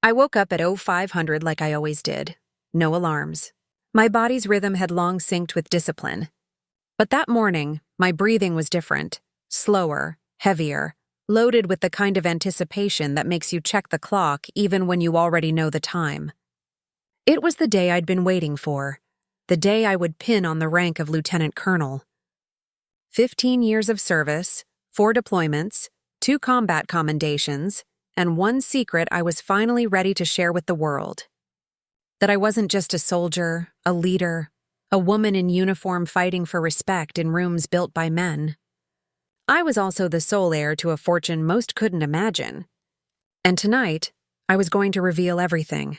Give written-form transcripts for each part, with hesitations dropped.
I woke up at 0500 like I always did. No alarms. My body's rhythm had long synced with discipline. But that morning, my breathing was different. Slower, heavier, loaded with the kind of anticipation that makes you check the clock even when you already know the time. It was the day I'd been waiting for. The day I would pin on the rank of lieutenant colonel. 15 years of service, 4 deployments, 2 combat commendations, and 1 secret I was finally ready to share with the world. That I wasn't just a soldier, a leader, a woman in uniform fighting for respect in rooms built by men. I was also the sole heir to a fortune most couldn't imagine. And tonight, I was going to reveal everything.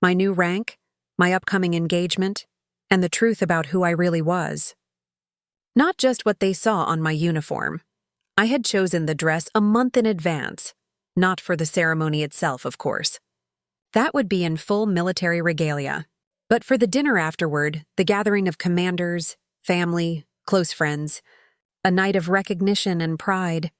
My new rank, my upcoming engagement, and the truth about who I really was. Not just what they saw on my uniform. I had chosen the dress a month in advance, not for the ceremony itself, of course. That would be in full military regalia. But for the dinner afterward, the gathering of commanders, family, close friends, a night of recognition and pride.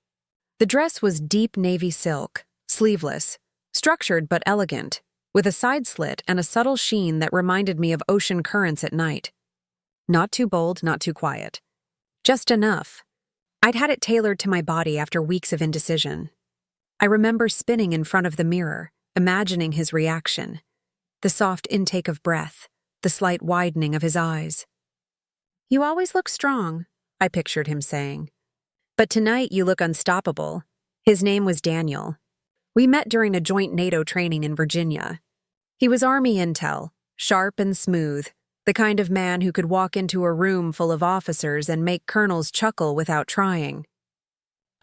The dress was deep navy silk, sleeveless, structured but elegant, with a side slit and a subtle sheen that reminded me of ocean currents at night. Not too bold, not too quiet. Just enough. I'd had it tailored to my body after weeks of indecision. I remember spinning in front of the mirror, imagining his reaction. The soft intake of breath, the slight widening of his eyes. "You always look strong," I pictured him saying. "But tonight you look unstoppable." His name was Daniel. We met during a joint NATO training in Virginia. He was Army intel, sharp and smooth, the kind of man who could walk into a room full of officers and make colonels chuckle without trying.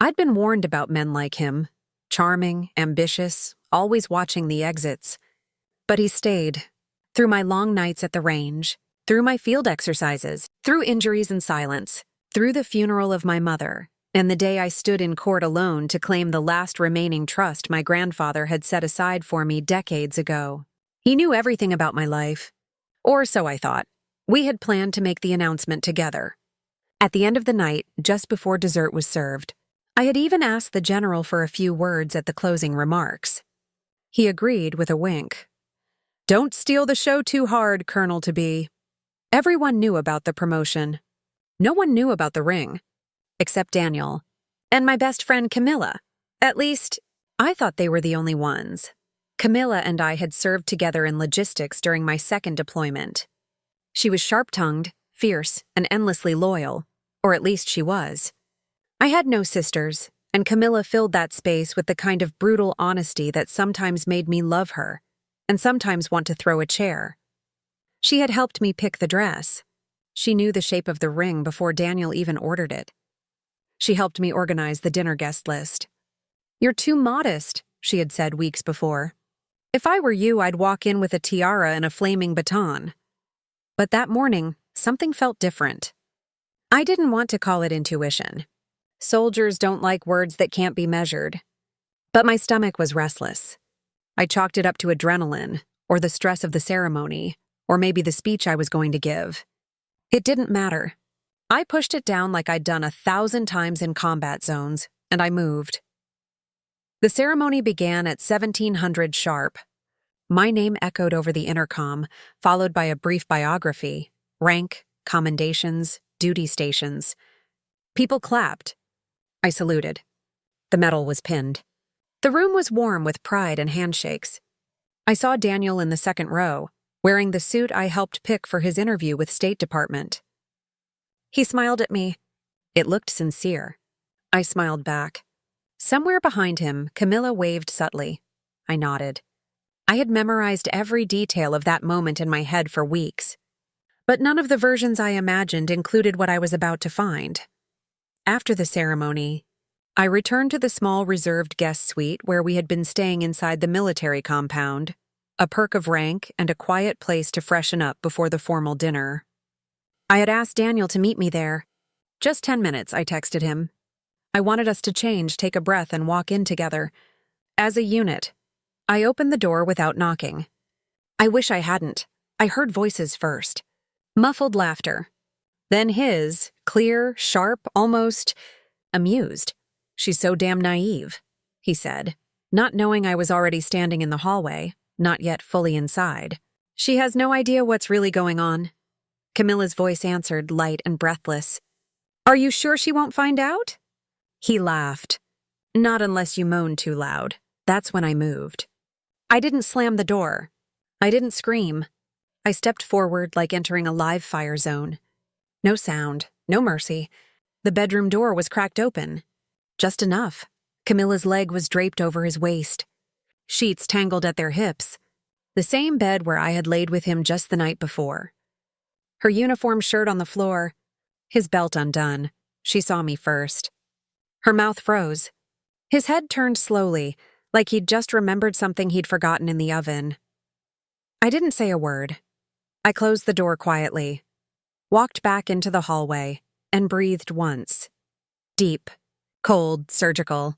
I'd been warned about men like him, charming, ambitious, always watching the exits. But he stayed, through my long nights at the range, through my field exercises, through injuries and silence, through the funeral of my mother, and the day I stood in court alone to claim the last remaining trust my grandfather had set aside for me decades ago. He knew everything about my life. Or so I thought. We had planned to make the announcement together. At the end of the night, just before dessert was served, I had even asked the general for a few words at the closing remarks. He agreed with a wink. "Don't steal the show too hard, Colonel-to-be." Everyone knew about the promotion. No one knew about the ring, except Daniel, and my best friend Camilla. At least, I thought they were the only ones. Camilla and I had served together in logistics during my second deployment. She was sharp-tongued, fierce, and endlessly loyal, or at least she was. I had no sisters, and Camilla filled that space with the kind of brutal honesty that sometimes made me love her, and sometimes want to throw a chair. She had helped me pick the dress. She knew the shape of the ring before Daniel even ordered it. She helped me organize the dinner guest list. "You're too modest," she had said weeks before. "If I were you, I'd walk in with a tiara and a flaming baton." But that morning, something felt different. I didn't want to call it intuition. Soldiers don't like words that can't be measured. But my stomach was restless. I chalked it up to adrenaline, or the stress of the ceremony, or maybe the speech I was going to give. It didn't matter. I pushed it down like I'd done 1,000 times in combat zones, and I moved. The ceremony began at 1700 sharp. My name echoed over the intercom, followed by a brief biography, rank, commendations, duty stations. People clapped. I saluted. The medal was pinned. The room was warm with pride and handshakes. I saw Daniel in the second row, wearing the suit I helped pick for his interview with State Department. He smiled at me. It looked sincere. I smiled back. Somewhere behind him, Camilla waved subtly. I nodded. I had memorized every detail of that moment in my head for weeks. But none of the versions I imagined included what I was about to find. After the ceremony, I returned to the small reserved guest suite where we had been staying inside the military compound, a perk of rank and a quiet place to freshen up before the formal dinner. I had asked Daniel to meet me there. "Just 10 minutes, I texted him. I wanted us to change, take a breath, and walk in together. As a unit. I opened the door without knocking. I wish I hadn't. I heard voices first. Muffled laughter. Then his, clear, sharp, almost amused. "She's so damn naive," he said. not knowing I was already standing in the hallway, not yet fully inside. She has no idea what's really going on. Camilla's voice answered, light and breathless. Are you sure she won't find out? He laughed. Not unless you moan too loud. That's when I moved. I didn't slam the door. I didn't scream. I stepped forward like entering a live fire zone. No sound, no mercy. The bedroom door was cracked open. Just enough. Camilla's leg was draped over his waist. Sheets tangled at their hips. The same bed where I had laid with him just the night before. Her uniform shirt on the floor, his belt undone. She saw me first. Her mouth froze. His head turned slowly, like he'd just remembered something he'd forgotten in the oven. I didn't say a word. I closed the door quietly, walked back into the hallway, and breathed once. Deep, cold, surgical.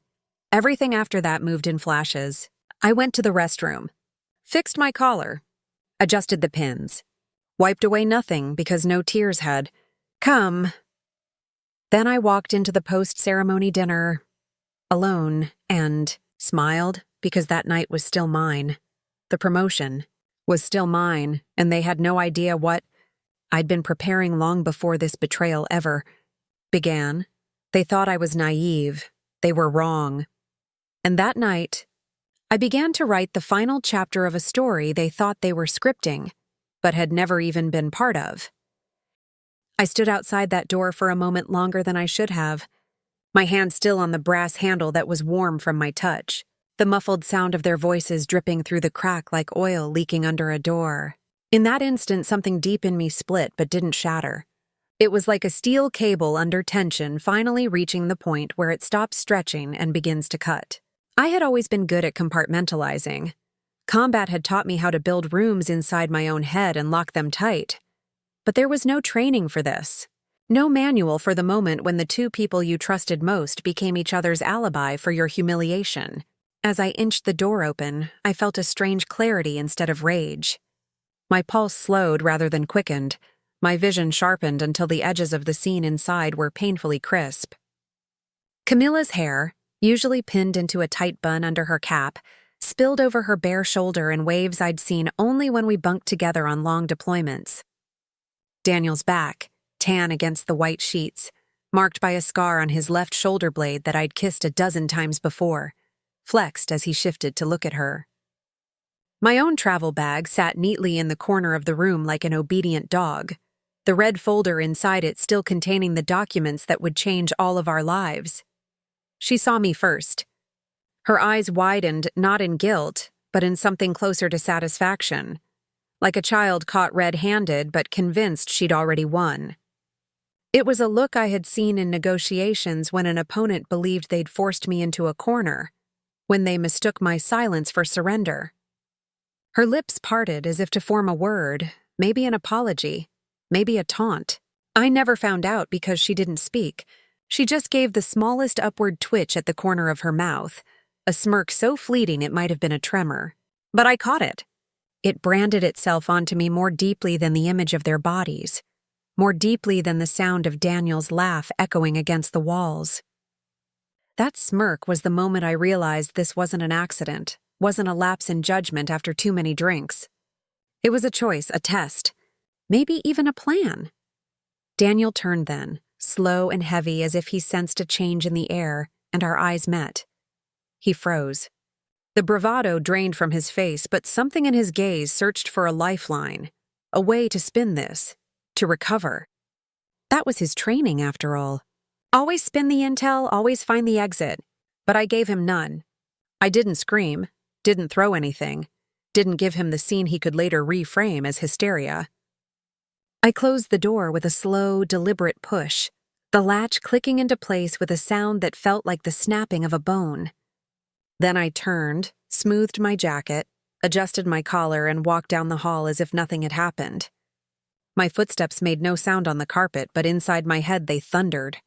Everything after that moved in flashes. I went to the restroom, fixed my collar, adjusted the pins, wiped away nothing because no tears had come. Then I walked into the post-ceremony dinner, alone, and smiled because that night was still mine. The promotion was still mine, and they had no idea what I'd been preparing long before this betrayal ever began. They thought I was naive. They were wrong. And that night, I began to write the final chapter of a story they thought they were scripting, but had never even been part of. I stood outside that door for a moment longer than I should have, my hand still on the brass handle that was warm from my touch, the muffled sound of their voices dripping through the crack like oil leaking under a door. In that instant, something deep in me split but didn't shatter. It was like a steel cable under tension finally reaching the point where it stops stretching and begins to cut. I had always been good at compartmentalizing. Combat had taught me how to build rooms inside my own head and lock them tight. But there was no training for this. No manual for the moment when the two people you trusted most became each other's alibi for your humiliation. As I inched the door open, I felt a strange clarity instead of rage. My pulse slowed rather than quickened. My vision sharpened until the edges of the scene inside were painfully crisp. Camilla's hair, usually pinned into a tight bun under her cap, spilled over her bare shoulder in waves I'd seen only when we bunked together on long deployments. Daniel's back, tan against the white sheets, marked by a scar on his left shoulder blade that I'd kissed a dozen times before, flexed as he shifted to look at her. My own travel bag sat neatly in the corner of the room like an obedient dog, the red folder inside it still containing the documents that would change all of our lives. She saw me first. Her eyes widened not in guilt, but in something closer to satisfaction, like a child caught red-handed but convinced she'd already won. It was a look I had seen in negotiations when an opponent believed they'd forced me into a corner, when they mistook my silence for surrender. Her lips parted as if to form a word, maybe an apology, maybe a taunt. I never found out because she didn't speak. She just gave the smallest upward twitch at the corner of her mouth, a smirk so fleeting it might have been a tremor. But I caught it. It branded itself onto me more deeply than the image of their bodies, more deeply than the sound of Daniel's laugh echoing against the walls. That smirk was the moment I realized this wasn't an accident, wasn't a lapse in judgment after too many drinks. It was a choice, a test, maybe even a plan. Daniel turned then, slow and heavy as if he sensed a change in the air, and our eyes met. He froze. The bravado drained from his face, but something in his gaze searched for a lifeline, a way to spin this, to recover. That was his training, after all. Always spin the intel, always find the exit. But I gave him none. I didn't scream, didn't throw anything, didn't give him the scene he could later reframe as hysteria. I closed the door with a slow, deliberate push, the latch clicking into place with a sound that felt like the snapping of a bone. Then I turned, smoothed my jacket, adjusted my collar, and walked down the hall as if nothing had happened. My footsteps made no sound on the carpet, but inside my head they thundered.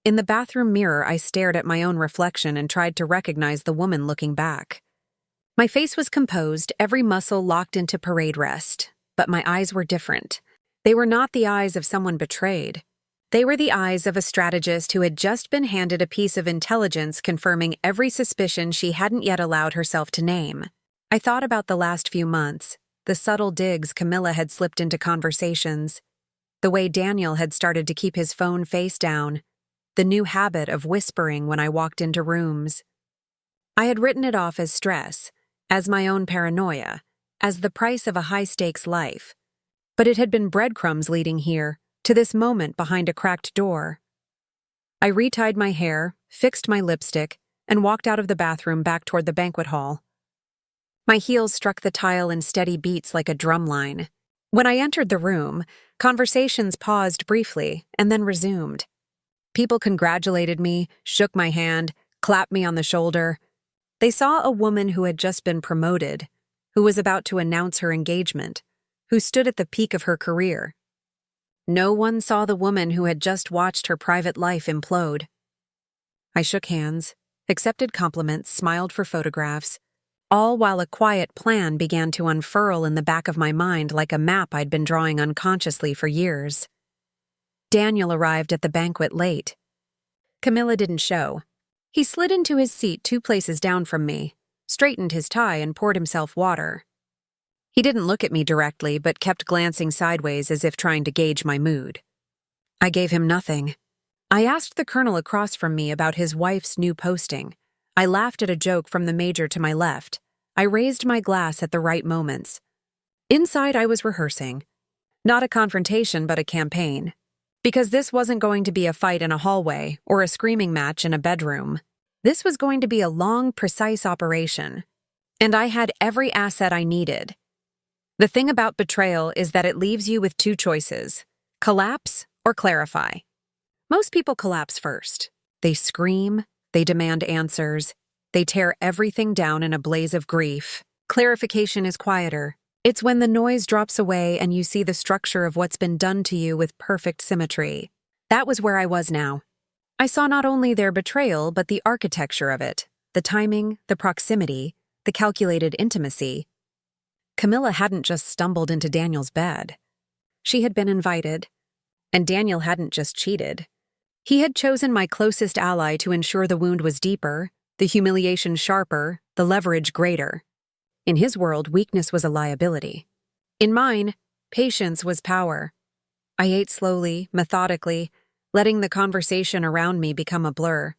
In the bathroom mirror, I stared at my own reflection and tried to recognize the woman looking back. My face was composed, every muscle locked into parade rest, but my eyes were different. They were not the eyes of someone betrayed. They were the eyes of a strategist who had just been handed a piece of intelligence confirming every suspicion she hadn't yet allowed herself to name. I thought about the last few months, the subtle digs Camilla had slipped into conversations, the way Daniel had started to keep his phone face down, the new habit of whispering when I walked into rooms. I had written it off as stress, as my own paranoia, as the price of a high-stakes life. But it had been breadcrumbs leading here, to this moment behind a cracked door. I retied my hair, fixed my lipstick, and walked out of the bathroom back toward the banquet hall. My heels struck the tile in steady beats like a drumline. When I entered the room, conversations paused briefly and then resumed. People congratulated me, shook my hand, clapped me on the shoulder. They saw a woman who had just been promoted, who was about to announce her engagement, who stood at the peak of her career. No one saw the woman who had just watched her private life implode. I shook hands, accepted compliments, smiled for photographs, all while a quiet plan began to unfurl in the back of my mind like a map I'd been drawing unconsciously for years. Daniel arrived at the banquet late. Camilla didn't show. He slid into his seat 2 places down from me, straightened his tie and poured himself water. He didn't look at me directly, but kept glancing sideways as if trying to gauge my mood. I gave him nothing. I asked the colonel across from me about his wife's new posting. I laughed at a joke from the major to my left. I raised my glass at the right moments. Inside, I was rehearsing. Not a confrontation, but a campaign. Because this wasn't going to be a fight in a hallway or a screaming match in a bedroom. This was going to be a long, precise operation. And I had every asset I needed. The thing about betrayal is that it leaves you with 2 choices: collapse or clarify. Most people collapse first. They scream, they demand answers, they tear everything down in a blaze of grief. Clarification is quieter. It's when the noise drops away and you see the structure of what's been done to you with perfect symmetry. That was where I was now. I saw not only their betrayal, but the architecture of it, the timing, the proximity, the calculated intimacy. Camilla hadn't just stumbled into Daniel's bed. She had been invited. And Daniel hadn't just cheated. He had chosen my closest ally to ensure the wound was deeper, the humiliation sharper, the leverage greater. In his world, weakness was a liability. In mine, patience was power. I ate slowly, methodically, letting the conversation around me become a blur.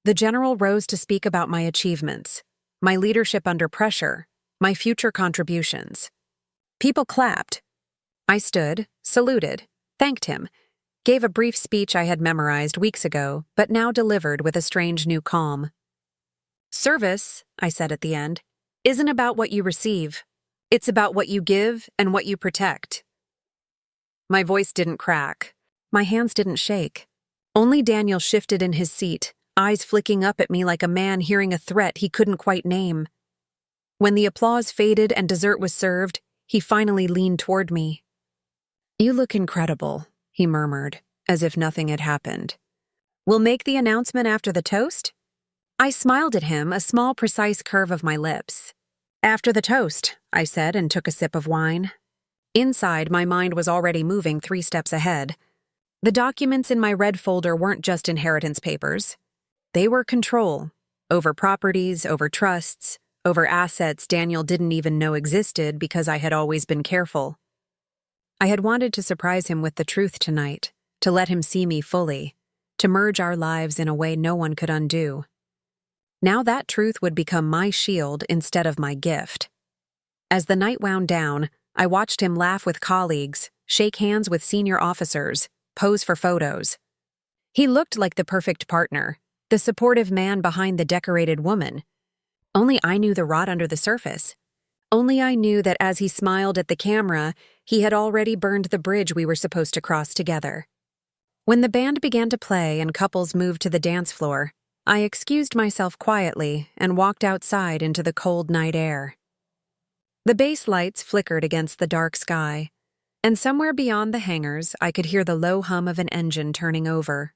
The general rose to speak about my achievements, my leadership under pressure, my future contributions. People clapped. I stood, saluted, thanked him, gave a brief speech I had memorized weeks ago, but now delivered with a strange new calm. Service, I said at the end, isn't about what you receive. It's about what you give and what you protect. My voice didn't crack. My hands didn't shake. Only Daniel shifted in his seat, eyes flicking up at me like a man hearing a threat he couldn't quite name. When the applause faded and dessert was served, he finally leaned toward me. "You look incredible," he murmured, as if nothing had happened. "We'll make the announcement after the toast?" I smiled at him, a small, precise curve of my lips. "After the toast," I said and took a sip of wine. Inside, my mind was already moving 3 steps ahead. The documents in my red folder weren't just inheritance papers. They were control, over properties, over trusts, over assets Daniel didn't even know existed because I had always been careful. I had wanted to surprise him with the truth tonight, to let him see me fully, to merge our lives in a way no one could undo. Now that truth would become my shield instead of my gift. As the night wound down, I watched him laugh with colleagues, shake hands with senior officers, pose for photos. He looked like the perfect partner, the supportive man behind the decorated woman. Only I knew the rot under the surface. Only I knew that as he smiled at the camera, he had already burned the bridge we were supposed to cross together. When the band began to play and couples moved to the dance floor, I excused myself quietly and walked outside into the cold night air. The base lights flickered against the dark sky, and somewhere beyond the hangars I could hear the low hum of an engine turning over.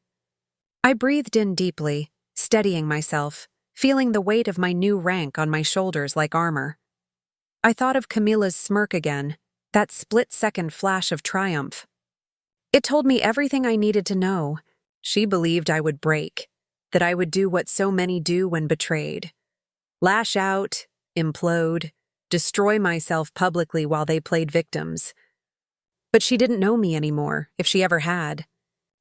I breathed in deeply, steadying myself, feeling the weight of my new rank on my shoulders like armor. I thought of Camilla's smirk again, that split-second flash of triumph. It told me everything I needed to know. She believed I would break, that I would do what so many do when betrayed. Lash out, implode, destroy myself publicly while they played victims. But she didn't know me anymore, if she ever had.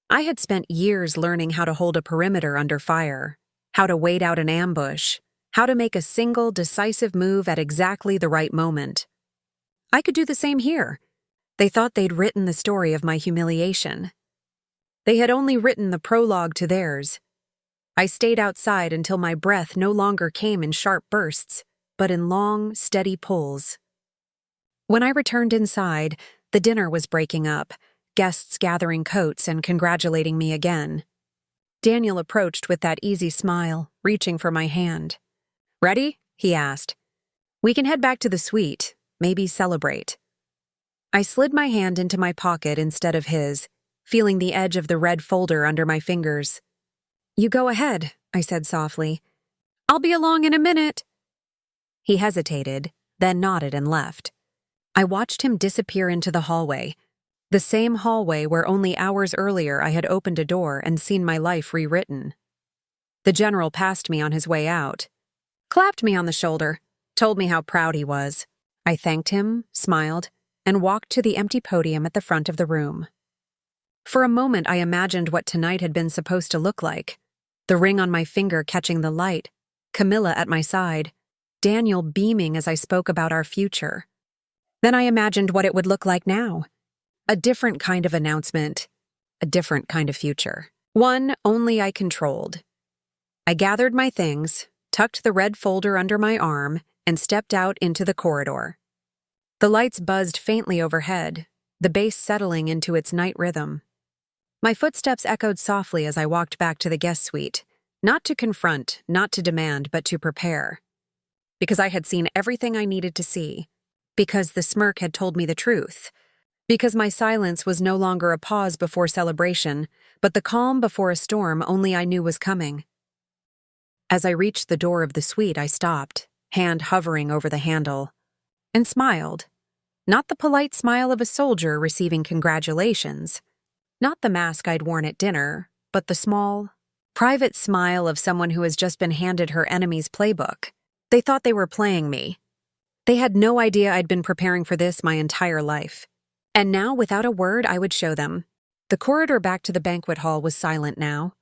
I had spent years learning how to hold a perimeter under fire, how to wait out an ambush, how to make a single, decisive move at exactly the right moment. I could do the same here. They thought they'd written the story of my humiliation. They had only written the prologue to theirs. I stayed outside until my breath no longer came in sharp bursts, but in long, steady pulls. When I returned inside, the dinner was breaking up, guests gathering coats and congratulating me again. Daniel approached with that easy smile, reaching for my hand. "Ready?" he asked. "We can head back to the suite, maybe celebrate." I slid my hand into my pocket instead of his, feeling the edge of the red folder under my fingers. "You go ahead," I said softly. "I'll be along in a minute." He hesitated, then nodded and left. I watched him disappear into the hallway, the same hallway where only hours earlier I had opened a door and seen my life rewritten. The general passed me on his way out, clapped me on the shoulder, told me how proud he was. I thanked him, smiled, and walked to the empty podium at the front of the room. For a moment I imagined what tonight had been supposed to look like. The ring on my finger catching the light, Camilla at my side, Daniel beaming as I spoke about our future. Then I imagined what it would look like now. A different kind of announcement, a different kind of future. One only I controlled. I gathered my things, tucked the red folder under my arm, and stepped out into the corridor. The lights buzzed faintly overhead, the bass settling into its night rhythm. My footsteps echoed softly as I walked back to the guest suite, not to confront, not to demand, but to prepare. Because I had seen everything I needed to see. Because the smirk had told me the truth. Because my silence was no longer a pause before celebration, but the calm before a storm only I knew was coming. As I reached the door of the suite, I stopped, hand hovering over the handle, and smiled. Not the polite smile of a soldier receiving congratulations. Not the mask I'd worn at dinner, but the small, private smile of someone who has just been handed her enemy's playbook. They thought they were playing me. They had no idea I'd been preparing for this my entire life. And now, without a word, I would show them. The corridor back to the banquet hall was silent now.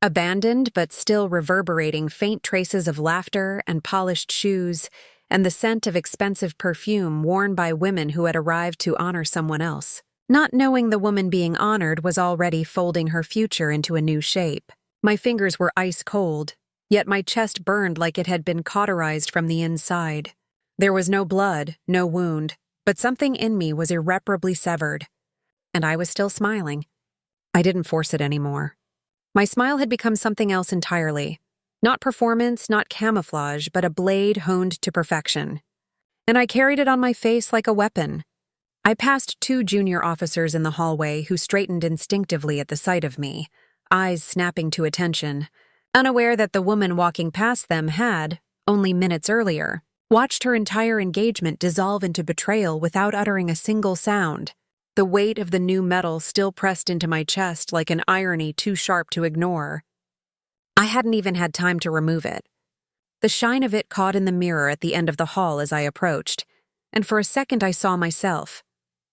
Abandoned, but still reverberating faint traces of laughter and polished shoes, and the scent of expensive perfume worn by women who had arrived to honor someone else. Not knowing the woman being honored was already folding her future into a new shape. My fingers were ice cold, yet my chest burned like it had been cauterized from the inside. There was no blood, no wound, but something in me was irreparably severed. And I was still smiling. I didn't force it anymore. My smile had become something else entirely. Not performance, not camouflage, but a blade honed to perfection. And I carried it on my face like a weapon. I passed 2 junior officers in the hallway who straightened instinctively at the sight of me, eyes snapping to attention, unaware that the woman walking past them had, only minutes earlier, watched her entire engagement dissolve into betrayal without uttering a single sound. The weight of the new metal still pressed into my chest like an irony too sharp to ignore. I hadn't even had time to remove it. The shine of it caught in the mirror at the end of the hall as I approached, and for a second I saw myself.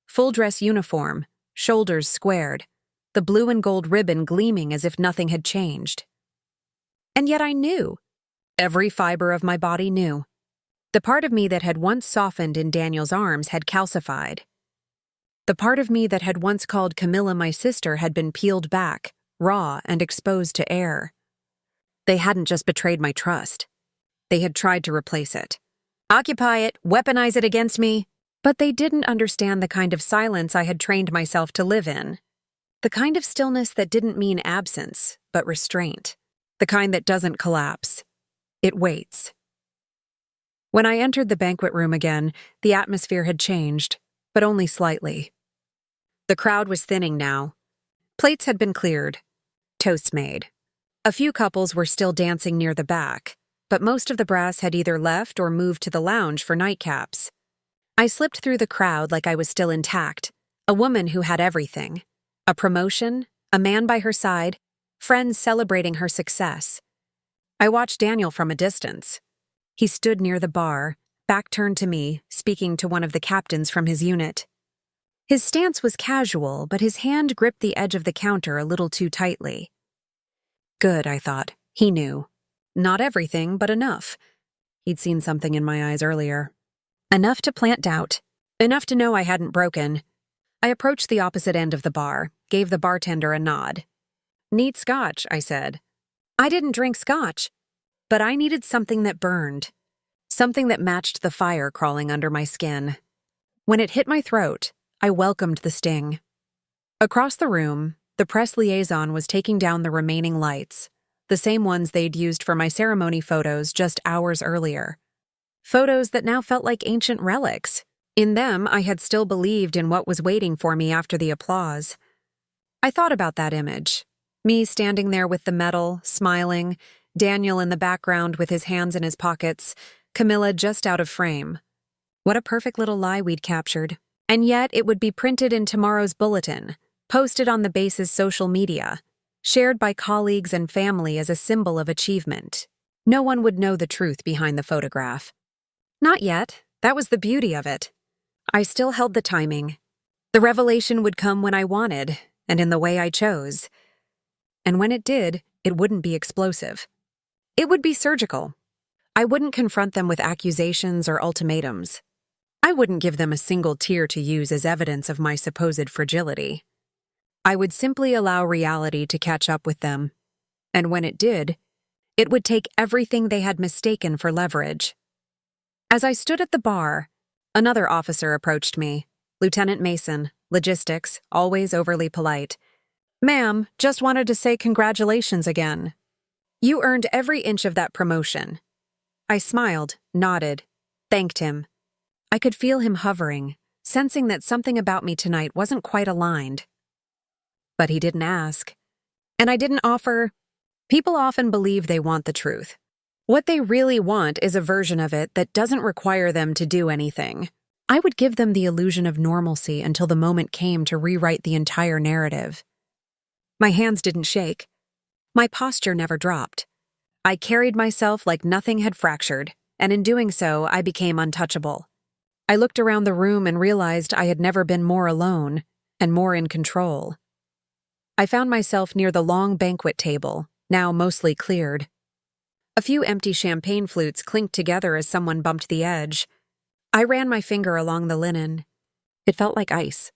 Full-dress uniform, shoulders squared, the blue and gold ribbon gleaming as if nothing had changed. And yet I knew. Every fiber of my body knew. The part of me that had once softened in Daniel's arms had calcified. The part of me that had once called Camilla my sister had been peeled back, raw and exposed to air. They hadn't just betrayed my trust. They had tried to replace it. Occupy it, weaponize it against me. But they didn't understand the kind of silence I had trained myself to live in. The kind of stillness that didn't mean absence, but restraint. The kind that doesn't collapse. It waits. When I entered the banquet room again, the atmosphere had changed, but only slightly. The crowd was thinning now. Plates had been cleared. Toasts made. A few couples were still dancing near the back, but most of the brass had either left or moved to the lounge for nightcaps. I slipped through the crowd like I was still intact, a woman who had everything. A promotion, a man by her side, friends celebrating her success. I watched Daniel from a distance. He stood near the bar, back turned to me, speaking to one of the captains from his unit. His stance was casual, but his hand gripped the edge of the counter a little too tightly. Good, I thought. He knew. Not everything, but enough. He'd seen something in my eyes earlier. Enough to plant doubt. Enough to know I hadn't broken. I approached the opposite end of the bar, gave the bartender a nod. Need scotch, I said. I didn't drink scotch, but I needed something that burned. Something that matched the fire crawling under my skin. When it hit my throat, I welcomed the sting. Across the room, the press liaison was taking down the remaining lights, the same ones they'd used for my ceremony photos just hours earlier. Photos that now felt like ancient relics. In them, I had still believed in what was waiting for me after the applause. I thought about that image. Me standing there with the medal, smiling, Daniel in the background with his hands in his pockets, Camilla just out of frame. What a perfect little lie we'd captured. And yet it would be printed in tomorrow's bulletin, posted on the base's social media, shared by colleagues and family as a symbol of achievement. No one would know the truth behind the photograph. Not yet. That was the beauty of it. I still held the timing. The revelation would come when I wanted, and in the way I chose. And when it did, it wouldn't be explosive. It would be surgical. I wouldn't confront them with accusations or ultimatums. I wouldn't give them a single tear to use as evidence of my supposed fragility. I would simply allow reality to catch up with them. And when it did, it would take everything they had mistaken for leverage. As I stood at the bar, another officer approached me, Lieutenant Mason, logistics, always overly polite. Ma'am, just wanted to say congratulations again. You earned every inch of that promotion. I smiled, nodded, thanked him. I could feel him hovering, sensing that something about me tonight wasn't quite aligned. But he didn't ask. And I didn't offer. People often believe they want the truth. What they really want is a version of it that doesn't require them to do anything. I would give them the illusion of normalcy until the moment came to rewrite the entire narrative. My hands didn't shake. My posture never dropped. I carried myself like nothing had fractured, and in doing so, I became untouchable. I looked around the room and realized I had never been more alone and more in control. I found myself near the long banquet table, now mostly cleared. A few empty champagne flutes clinked together as someone bumped the edge. I ran my finger along the linen. It felt like ice.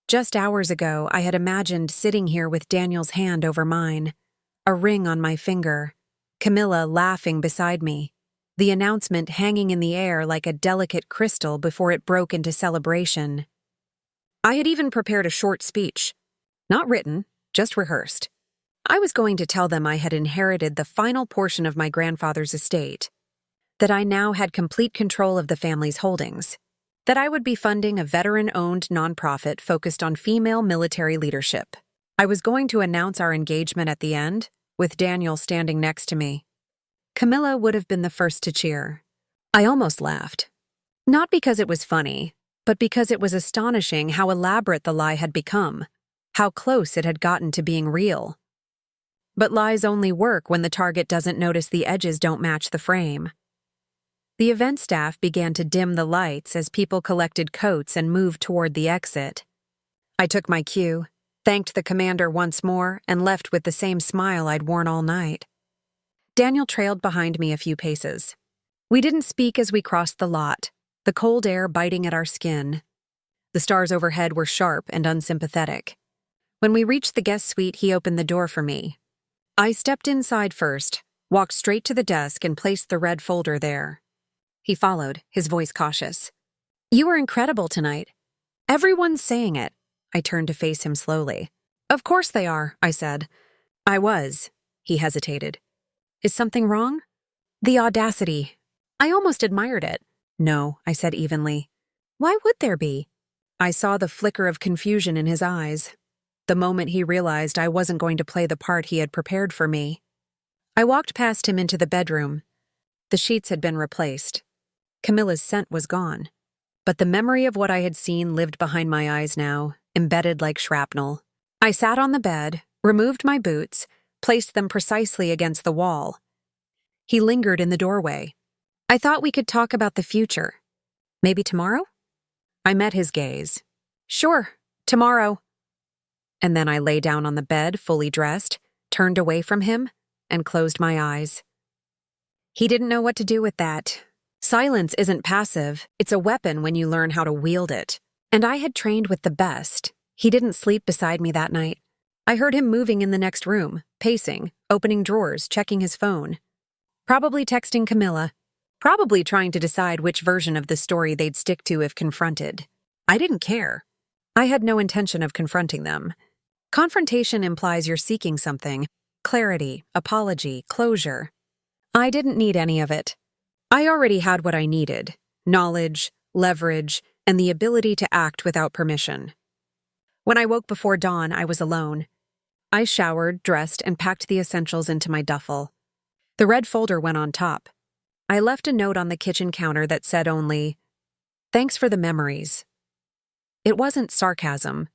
Just hours ago, I had imagined sitting here with Daniel's hand over mine, a ring on my finger, Camilla laughing beside me, the announcement hanging in the air like a delicate crystal before it broke into celebration. I had even prepared a short speech. Not written, just rehearsed. I was going to tell them I had inherited the final portion of my grandfather's estate, that I now had complete control of the family's holdings, that I would be funding a veteran-owned nonprofit focused on female military leadership. I was going to announce our engagement at the end, with Daniel standing next to me. Camilla would have been the first to cheer. I almost laughed. Not because it was funny, but because it was astonishing how elaborate the lie had become, how close it had gotten to being real. But lies only work when the target doesn't notice the edges don't match the frame. The event staff began to dim the lights as people collected coats and moved toward the exit. I took my cue, thanked the commander once more, and left with the same smile I'd worn all night. Daniel trailed behind me a few paces. We didn't speak as we crossed the lot, the cold air biting at our skin. The stars overhead were sharp and unsympathetic. When we reached the guest suite, he opened the door for me. I stepped inside first, walked straight to the desk and placed the red folder there. He followed, his voice cautious. You were incredible tonight. Everyone's saying it. I turned to face him slowly. Of course they are, I said. I was. He hesitated. Is something wrong? The audacity. I almost admired it. No, I said evenly. Why would there be? I saw the flicker of confusion in his eyes, the moment he realized I wasn't going to play the part he had prepared for me. I walked past him into the bedroom. The sheets had been replaced. Camilla's scent was gone. But the memory of what I had seen lived behind my eyes now, embedded like shrapnel. I sat on the bed, removed my boots, placed them precisely against the wall. He lingered in the doorway. I thought we could talk about the future. Maybe tomorrow? I met his gaze. Sure, tomorrow. And then I lay down on the bed, fully dressed, turned away from him, and closed my eyes. He didn't know what to do with that. Silence isn't passive, it's a weapon when you learn how to wield it. And I had trained with the best. He didn't sleep beside me that night. I heard him moving in the next room, pacing, opening drawers, checking his phone. Probably texting Camilla. Probably trying to decide which version of the story they'd stick to if confronted. I didn't care. I had no intention of confronting them. Confrontation implies you're seeking something. Clarity, apology, closure. I didn't need any of it. I already had what I needed. Knowledge, leverage, and the ability to act without permission. When I woke before dawn, I was alone. I showered, dressed, and packed the essentials into my duffel. The red folder went on top. I left a note on the kitchen counter that said only, "Thanks for the memories." It wasn't sarcasm.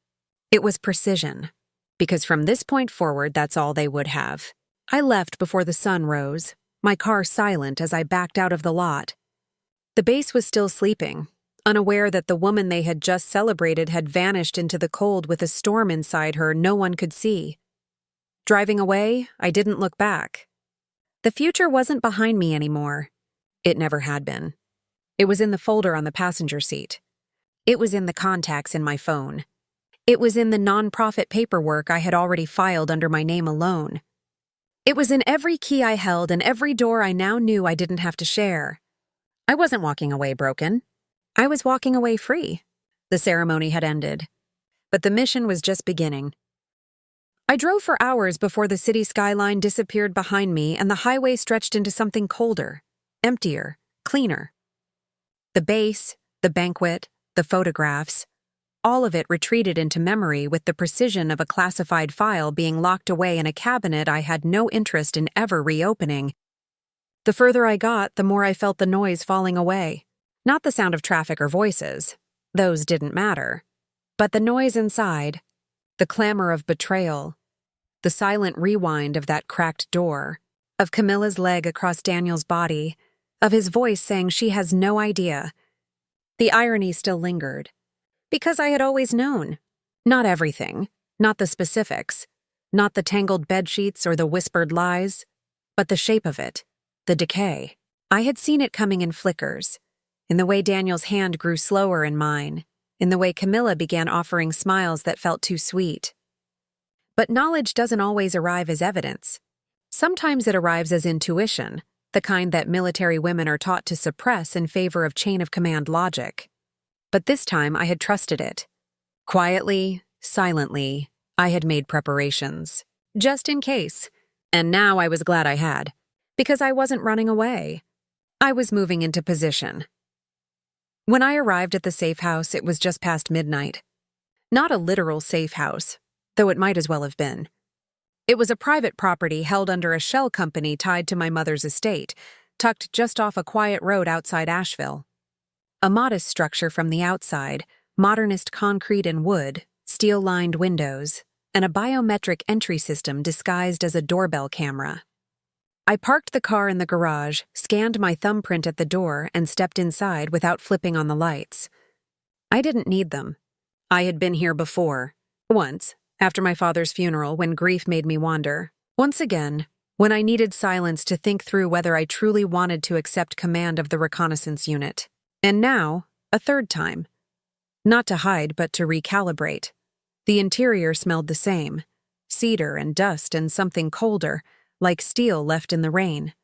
It was precision. Because from this point forward, that's all they would have. I left before the sun rose, my car silent as I backed out of the lot. The base was still sleeping, unaware that the woman they had just celebrated had vanished into the cold with a storm inside her no one could see. Driving away, I didn't look back. The future wasn't behind me anymore. It never had been. It was in the folder on the passenger seat. It was in the contacts in my phone. It was in the nonprofit paperwork I had already filed under my name alone. It was in every key I held and every door I now knew I didn't have to share. I wasn't walking away broken. I was walking away free. The ceremony had ended. But the mission was just beginning. I drove for hours before the city skyline disappeared behind me and the highway stretched into something colder, emptier, cleaner. The base, the banquet, the photographs, all of it retreated into memory with the precision of a classified file being locked away in a cabinet I had no interest in ever reopening. The further I got, the more I felt the noise falling away. Not the sound of traffic or voices. Those didn't matter. But the noise inside, the clamor of betrayal, the silent rewind of that cracked door, of Camilla's leg across Daniel's body, of his voice saying she has no idea. The irony still lingered. Because I had always known. Not everything, not the specifics, not the tangled bedsheets or the whispered lies, but the shape of it, the decay. I had seen it coming in flickers, in the way Daniel's hand grew slower in mine, in the way Camilla began offering smiles that felt too sweet. But knowledge doesn't always arrive as evidence. Sometimes it arrives as intuition, the kind that military women are taught to suppress in favor of chain-of-command logic. But this time I had trusted it. Quietly, silently, I had made preparations, just in case. And now I was glad I had, because I wasn't running away. I was moving into position. When I arrived at the safe house, it was just past midnight. Not a literal safe house, though it might as well have been. It was a private property held under a shell company tied to my mother's estate, tucked just off a quiet road outside Asheville. A modest structure from the outside, modernist concrete and wood, steel-lined windows, and a biometric entry system disguised as a doorbell camera. I parked the car in the garage, scanned my thumbprint at the door, and stepped inside without flipping on the lights. I didn't need them. I had been here before. Once, after my father's funeral, when grief made me wander. Once again, when I needed silence to think through whether I truly wanted to accept command of the reconnaissance unit. And now, a third time. Not to hide, but to recalibrate. The interior smelled the same. Cedar and dust and something colder, like steel left in the rain.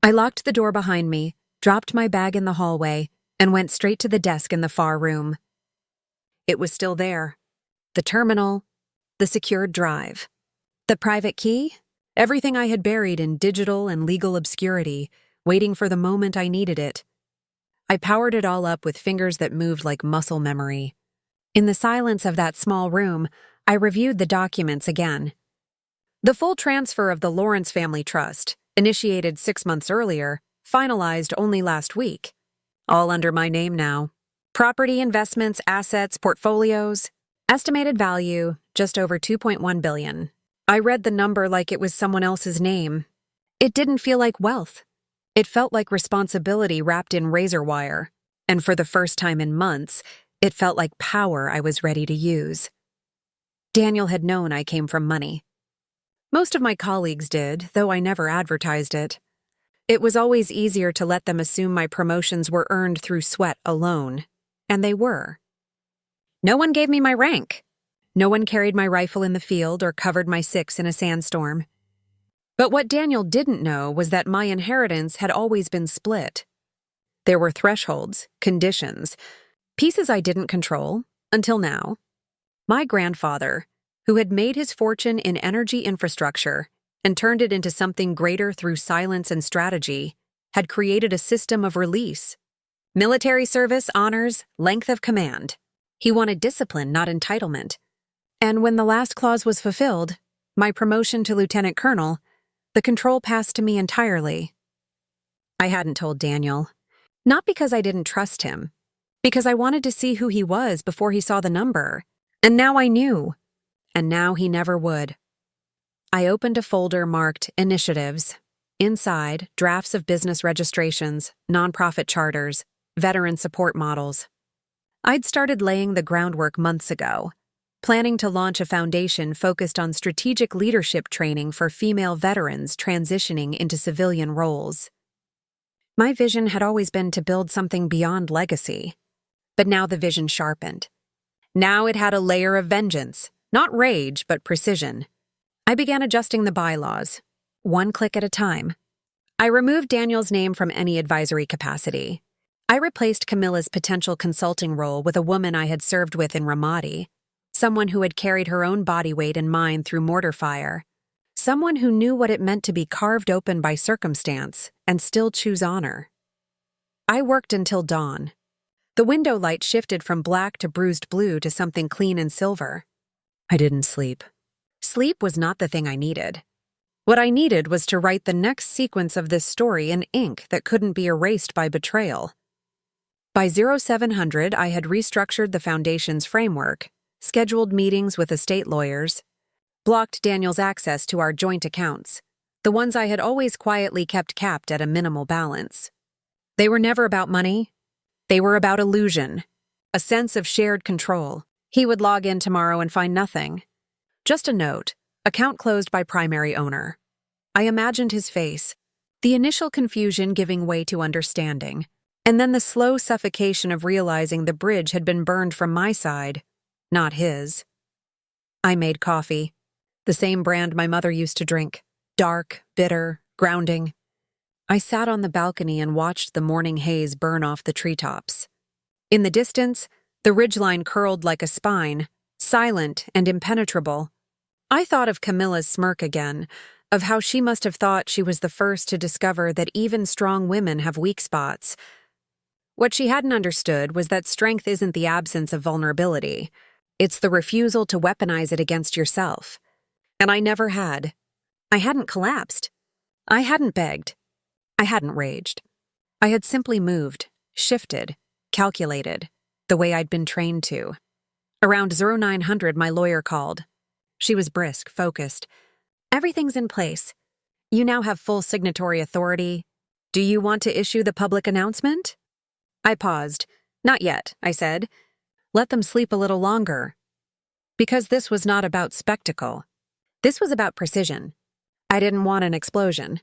I locked the door behind me, dropped my bag in the hallway, and went straight to the desk in the far room. It was still there. The terminal, the secured drive. The private key? Everything I had buried in digital and legal obscurity, waiting for the moment I needed it. I powered it all up with fingers that moved like muscle memory. In the silence of that small room, I reviewed the documents again. The full transfer of the Lawrence Family Trust, initiated 6 months earlier, finalized only last week. All under my name now. Property, investments, assets, portfolios. Estimated value, just over 2.1 billion. I read the number like it was someone else's name. It didn't feel like wealth. It felt like responsibility wrapped in razor wire. And for the first time in months, it felt like power I was ready to use. Daniel had known I came from money. Most of my colleagues did, though I never advertised it. It was always easier to let them assume my promotions were earned through sweat alone. And they were. No one gave me my rank. No one carried my rifle in the field or covered my six in a sandstorm. But what Daniel didn't know was that my inheritance had always been split. There were thresholds, conditions, pieces I didn't control, until now. My grandfather, who had made his fortune in energy infrastructure and turned it into something greater through silence and strategy, had created a system of release. Military service, honors, length of command. He wanted discipline, not entitlement. And when the last clause was fulfilled, my promotion to lieutenant colonel, the control passed to me entirely. I hadn't told Daniel. Not because I didn't trust him, because I wanted to see who he was before he saw the number. And now I knew. And now he never would. I opened a folder marked Initiatives. Inside, drafts of business registrations, nonprofit charters, veteran support models. I'd started laying the groundwork months ago, planning to launch a foundation focused on strategic leadership training for female veterans transitioning into civilian roles. My vision had always been to build something beyond legacy, but now the vision sharpened. Now it had a layer of vengeance, not rage, but precision. I began adjusting the bylaws, one click at a time. I removed Daniel's name from any advisory capacity. I replaced Camilla's potential consulting role with a woman I had served with in Ramadi, someone who had carried her own body weight and mine through mortar fire, someone who knew what it meant to be carved open by circumstance and still choose honor. I worked until dawn. The window light shifted from black to bruised blue to something clean and silver. I didn't sleep. Sleep was not the thing I needed. What I needed was to write the next sequence of this story in ink that couldn't be erased by betrayal. By 0700, I had restructured the foundation's framework, scheduled meetings with estate lawyers, blocked Daniel's access to our joint accounts, the ones I had always quietly kept capped at a minimal balance. They were never about money. They were about illusion, a sense of shared control. He would log in tomorrow and find nothing. Just a note, account closed by primary owner. I imagined his face, the initial confusion giving way to understanding, and then the slow suffocation of realizing the bridge had been burned from my side, not his. I made coffee, the same brand my mother used to drink, dark, bitter, grounding. I sat on the balcony and watched the morning haze burn off the treetops. In the distance, the ridgeline curled like a spine, silent and impenetrable. I thought of Camilla's smirk again, of how she must have thought she was the first to discover that even strong women have weak spots. What she hadn't understood was that strength isn't the absence of vulnerability. It's the refusal to weaponize it against yourself. And I never had. I hadn't collapsed. I hadn't begged. I hadn't raged. I had simply moved, shifted, calculated, the way I'd been trained to. Around 0900, my lawyer called. She was brisk, focused. Everything's in place. You now have full signatory authority. Do you want to issue the public announcement? I paused. Not yet, I said. Let them sleep a little longer. Because this was not about spectacle. This was about precision. I didn't want an explosion.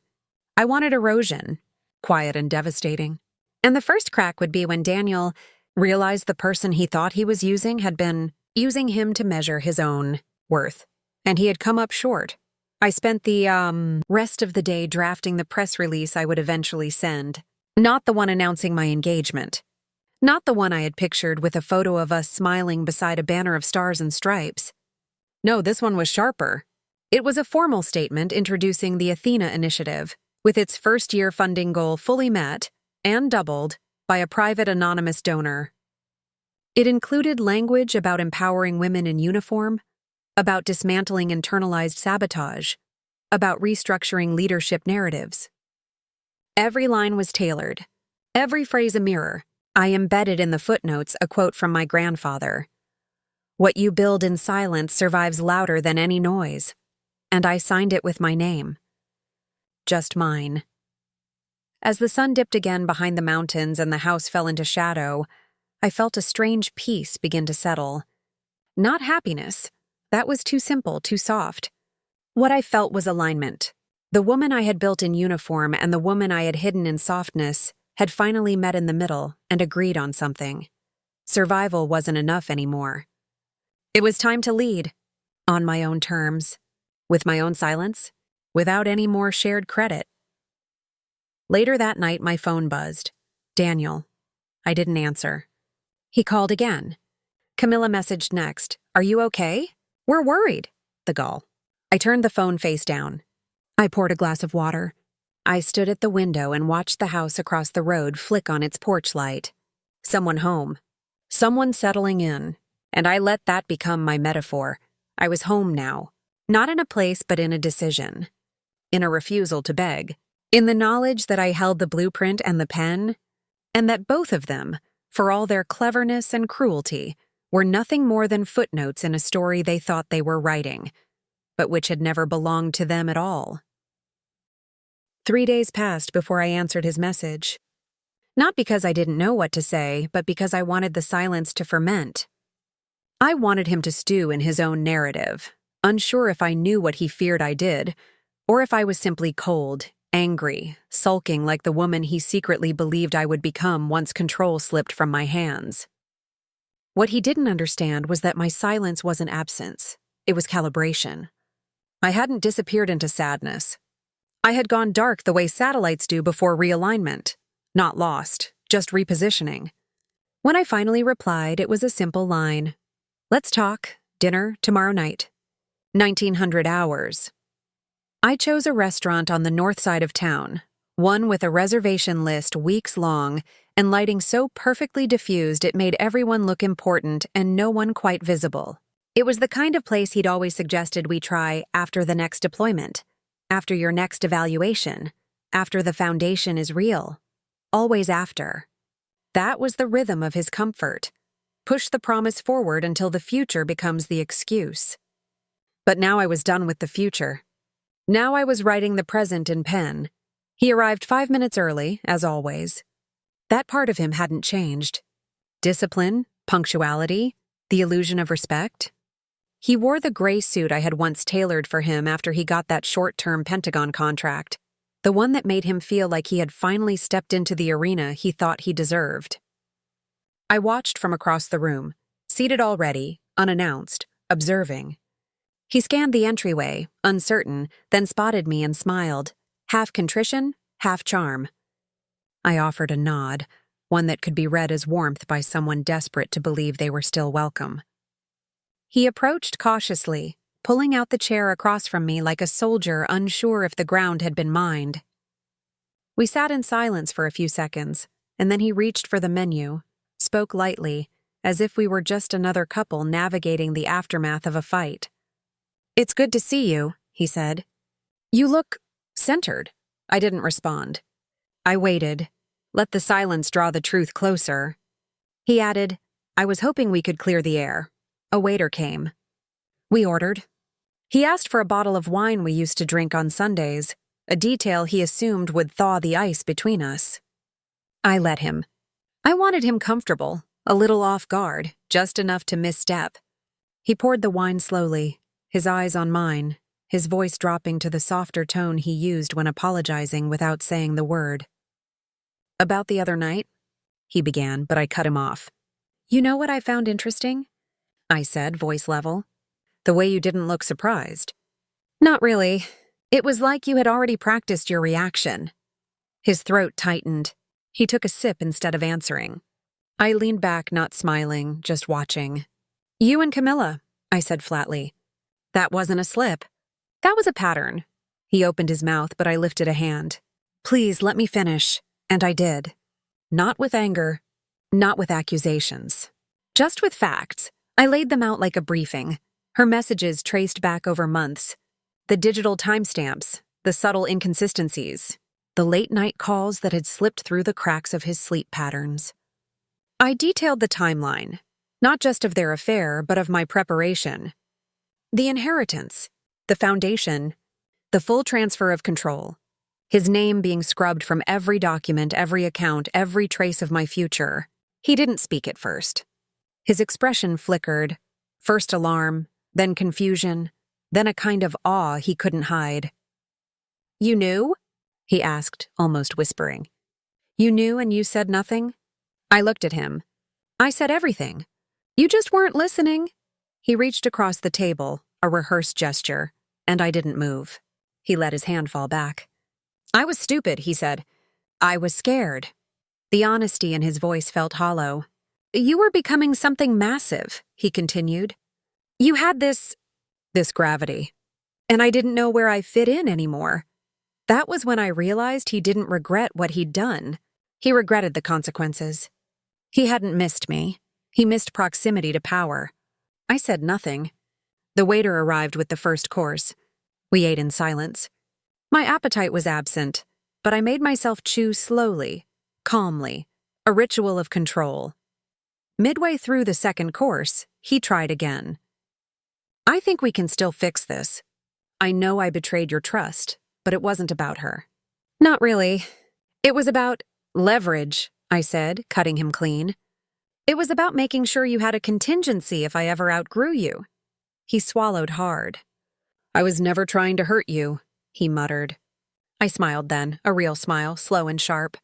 I wanted erosion, quiet and devastating. And the first crack would be when Daniel realized the person he thought he was using had been using him to measure his own worth. And he had come up short. I spent the rest of the day drafting the press release I would eventually send. Not the one announcing my engagement. Not the one I had pictured with a photo of us smiling beside a banner of stars and stripes. No, this one was sharper. It was a formal statement introducing the Athena Initiative, with its first-year funding goal fully met and doubled by a private anonymous donor. It included language about empowering women in uniform, about dismantling internalized sabotage, about restructuring leadership narratives. Every line was tailored, every phrase a mirror. I embedded in the footnotes a quote from my grandfather. What you build in silence survives louder than any noise. And I signed it with my name. Just mine. As the sun dipped again behind the mountains and the house fell into shadow, I felt a strange peace begin to settle. Not happiness. That was too simple, too soft. What I felt was alignment. The woman I had built in uniform and the woman I had hidden in softness had finally met in the middle and agreed on something. Survival wasn't enough anymore. It was time to lead. On my own terms. With my own silence. Without any more shared credit. Later that night, my phone buzzed. Daniel. I didn't answer. He called again. Camilla messaged next. Are you okay? We're worried. The gull. I turned the phone face down. I poured a glass of water. I stood at the window and watched the house across the road flick on its porch light. Someone home. Someone settling in. And I let that become my metaphor. I was home now. Not in a place, but in a decision. In a refusal to beg. In the knowledge that I held the blueprint and the pen, and that both of them, for all their cleverness and cruelty, were nothing more than footnotes in a story they thought they were writing, but which had never belonged to them at all. 3 days passed before I answered his message. Not because I didn't know what to say, but because I wanted the silence to ferment. I wanted him to stew in his own narrative, unsure if I knew what he feared I did, or if I was simply cold, angry, sulking like the woman he secretly believed I would become once control slipped from my hands. What he didn't understand was that my silence wasn't absence. It was calibration. I hadn't disappeared into sadness. I had gone dark the way satellites do before realignment. Not lost, just repositioning. When I finally replied, it was a simple line. Let's talk. Dinner tomorrow night. 1900 hours. I chose a restaurant on the north side of town, one with a reservation list weeks long and lighting so perfectly diffused it made everyone look important and no one quite visible. It was the kind of place he'd always suggested we try after the next deployment, after your next evaluation, after the foundation is real. Always after. That was the rhythm of his comfort. Push the promise forward until the future becomes the excuse. But now I was done with the future. Now I was writing the present in pen. He arrived 5 minutes early, as always. That part of him hadn't changed. Discipline, punctuality, the illusion of respect. He wore the gray suit I had once tailored for him after he got that short-term Pentagon contract, the one that made him feel like he had finally stepped into the arena he thought he deserved. I watched from across the room, seated already, unannounced, observing. He scanned the entryway, uncertain, then spotted me and smiled, half contrition, half charm. I offered a nod, one that could be read as warmth by someone desperate to believe they were still welcome. He approached cautiously, pulling out the chair across from me like a soldier unsure if the ground had been mined. We sat in silence for a few seconds, and then he reached for the menu, spoke lightly, as if we were just another couple navigating the aftermath of a fight. It's good to see you, he said. You look centered. I didn't respond. I waited, let the silence draw the truth closer. He added, I was hoping we could clear the air. A waiter came. We ordered. He asked for a bottle of wine we used to drink on Sundays, a detail he assumed would thaw the ice between us. I let him. I wanted him comfortable, a little off guard, just enough to misstep. He poured the wine slowly, his eyes on mine, his voice dropping to the softer tone he used when apologizing without saying the word. About the other night, he began, but I cut him off. You know what I found interesting? I said, voice level. The way you didn't look surprised. Not really. It was like you had already practiced your reaction. His throat tightened. He took a sip instead of answering. I leaned back, not smiling, just watching. You and Camilla, I said flatly. That wasn't a slip. That was a pattern. He opened his mouth, but I lifted a hand. Please, let me finish. And I did. Not with anger, not with accusations. Just with facts. I laid them out like a briefing. Her messages traced back over months. The digital timestamps, the subtle inconsistencies, the late-night calls that had slipped through the cracks of his sleep patterns. I detailed the timeline. Not just of their affair, but of my preparation. The inheritance, the foundation, the full transfer of control. His name being scrubbed from every document, every account, every trace of my future. He didn't speak at first. His expression flickered, first alarm, then confusion, then a kind of awe he couldn't hide. "You knew?" he asked, almost whispering. "You knew and you said nothing?" I looked at him. "I said everything. You just weren't listening." He reached across the table, a rehearsed gesture, and I didn't move. He let his hand fall back. "I was stupid," he said. "I was scared." The honesty in his voice felt hollow. "You were becoming something massive," he continued. "You had this gravity, and I didn't know where I fit in anymore." That was when I realized he didn't regret what he'd done. He regretted the consequences. He hadn't missed me. He missed proximity to power. I said nothing. The waiter arrived with the first course. We ate in silence. My appetite was absent, but I made myself chew slowly, calmly, a ritual of control. Midway through the second course, he tried again. "I think we can still fix this. I know I betrayed your trust, but it wasn't about her." "Not really. It was about leverage," I said, cutting him clean. "It was about making sure you had a contingency if I ever outgrew you." He swallowed hard. "I was never trying to hurt you," he muttered. I smiled then, a real smile, slow and sharp.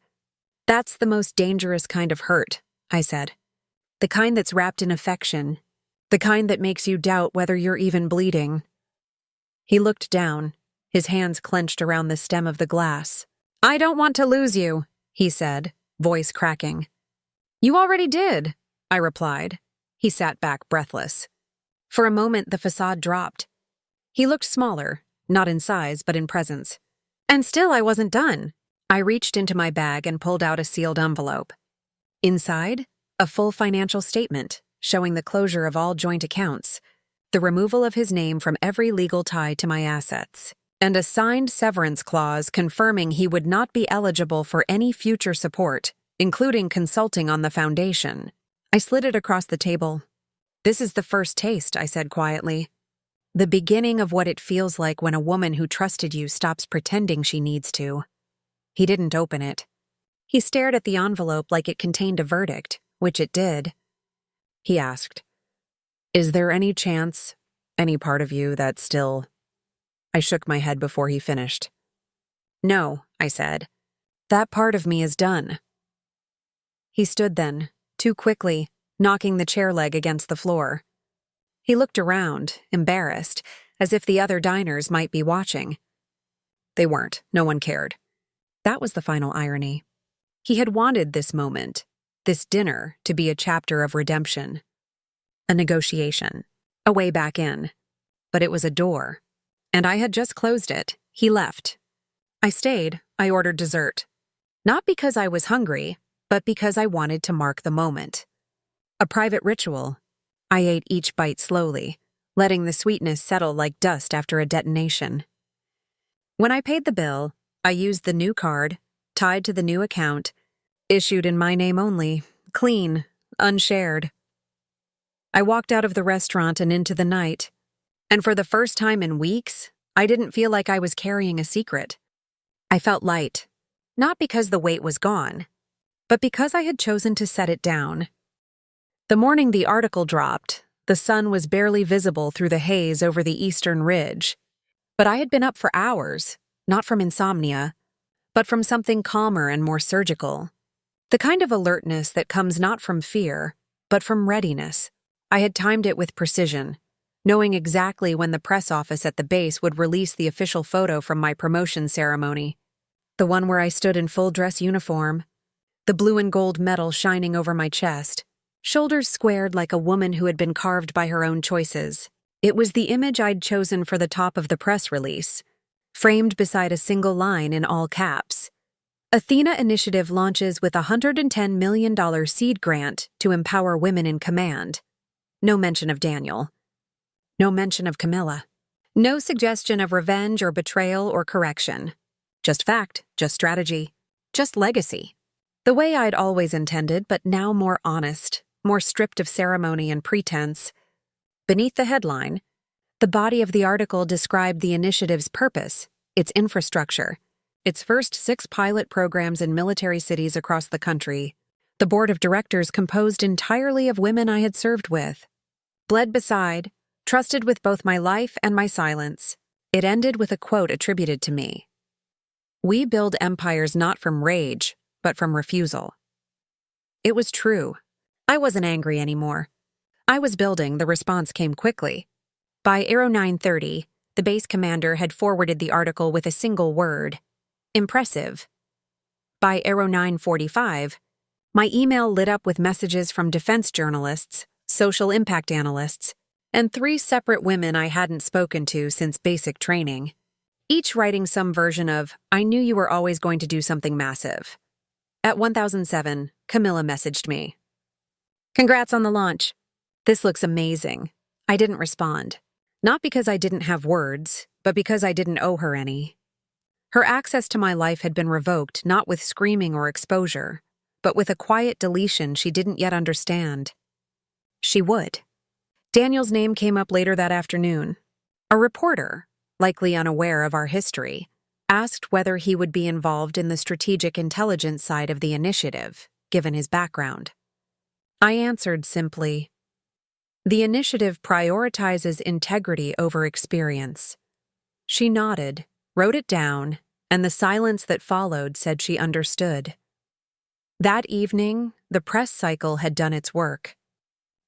"That's the most dangerous kind of hurt," I said. "The kind that's wrapped in affection. The kind that makes you doubt whether you're even bleeding." He looked down, his hands clenched around the stem of the glass. "I don't want to lose you," he said, voice cracking. "You already did," I replied. He sat back breathless. For a moment, the facade dropped. He looked smaller, not in size, but in presence. And still I wasn't done. I reached into my bag and pulled out a sealed envelope. Inside, a full financial statement showing the closure of all joint accounts, the removal of his name from every legal tie to my assets, and a signed severance clause confirming he would not be eligible for any future support, including consulting on the foundation. I slid it across the table. "This is the first taste," I said quietly. "The beginning of what it feels like when a woman who trusted you stops pretending she needs to." He didn't open it. He stared at the envelope like it contained a verdict, which it did. He asked, "Is there any chance, any part of you that still—" I shook my head before he finished. "No," I said. "That part of me is done." He stood then, too quickly, knocking the chair leg against the floor. He looked around, embarrassed, as if the other diners might be watching. They weren't. No one cared. That was the final irony. He had wanted this moment, this dinner, to be a chapter of redemption. A negotiation. A way back in. But it was a door. And I had just closed it. He left. I stayed. I ordered dessert. Not because I was hungry, but because I wanted to mark the moment. A private ritual. I ate each bite slowly, letting the sweetness settle like dust after a detonation. When I paid the bill, I used the new card, tied to the new account, issued in my name only, clean, unshared. I walked out of the restaurant and into the night, and for the first time in weeks, I didn't feel like I was carrying a secret. I felt light, not because the weight was gone, but because I had chosen to set it down. The morning the article dropped, the sun was barely visible through the haze over the eastern ridge. But I had been up for hours, not from insomnia, but from something calmer and more surgical. The kind of alertness that comes not from fear, but from readiness. I had timed it with precision, knowing exactly when the press office at the base would release the official photo from my promotion ceremony. The one where I stood in full dress uniform, the blue and gold medal shining over my chest, shoulders squared like a woman who had been carved by her own choices. It was the image I'd chosen for the top of the press release, framed beside a single line in all caps. Athena Initiative launches with a $110 million seed grant to empower women in command. No mention of Daniel. No mention of Camilla. No suggestion of revenge or betrayal or correction. Just fact, just strategy, just legacy. The way I'd always intended, but now more honest, more stripped of ceremony and pretense. Beneath the headline, the body of the article described the initiative's purpose, its infrastructure, its first 6 pilot programs in military cities across the country, the board of directors composed entirely of women I had served with. Bled beside, trusted with both my life and my silence, it ended with a quote attributed to me. "We build empires not from rage, but from refusal." It was true. I wasn't angry anymore. I was building, the response came quickly. By 09:30, the base commander had forwarded the article with a single word: impressive. By 09:45, my email lit up with messages from defense journalists, social impact analysts, and 3 separate women I hadn't spoken to since basic training, each writing some version of, "I knew you were always going to do something massive." At 1007, Camilla messaged me. "Congrats on the launch. This looks amazing." I didn't respond. Not because I didn't have words, but because I didn't owe her any. Her access to my life had been revoked not with screaming or exposure, but with a quiet deletion she didn't yet understand. She would. Daniel's name came up later that afternoon. A reporter, likely unaware of our history, asked whether he would be involved in the strategic intelligence side of the initiative, given his background. I answered simply, "The initiative prioritizes integrity over experience." She nodded, wrote it down, and the silence that followed said she understood. That evening, the press cycle had done its work.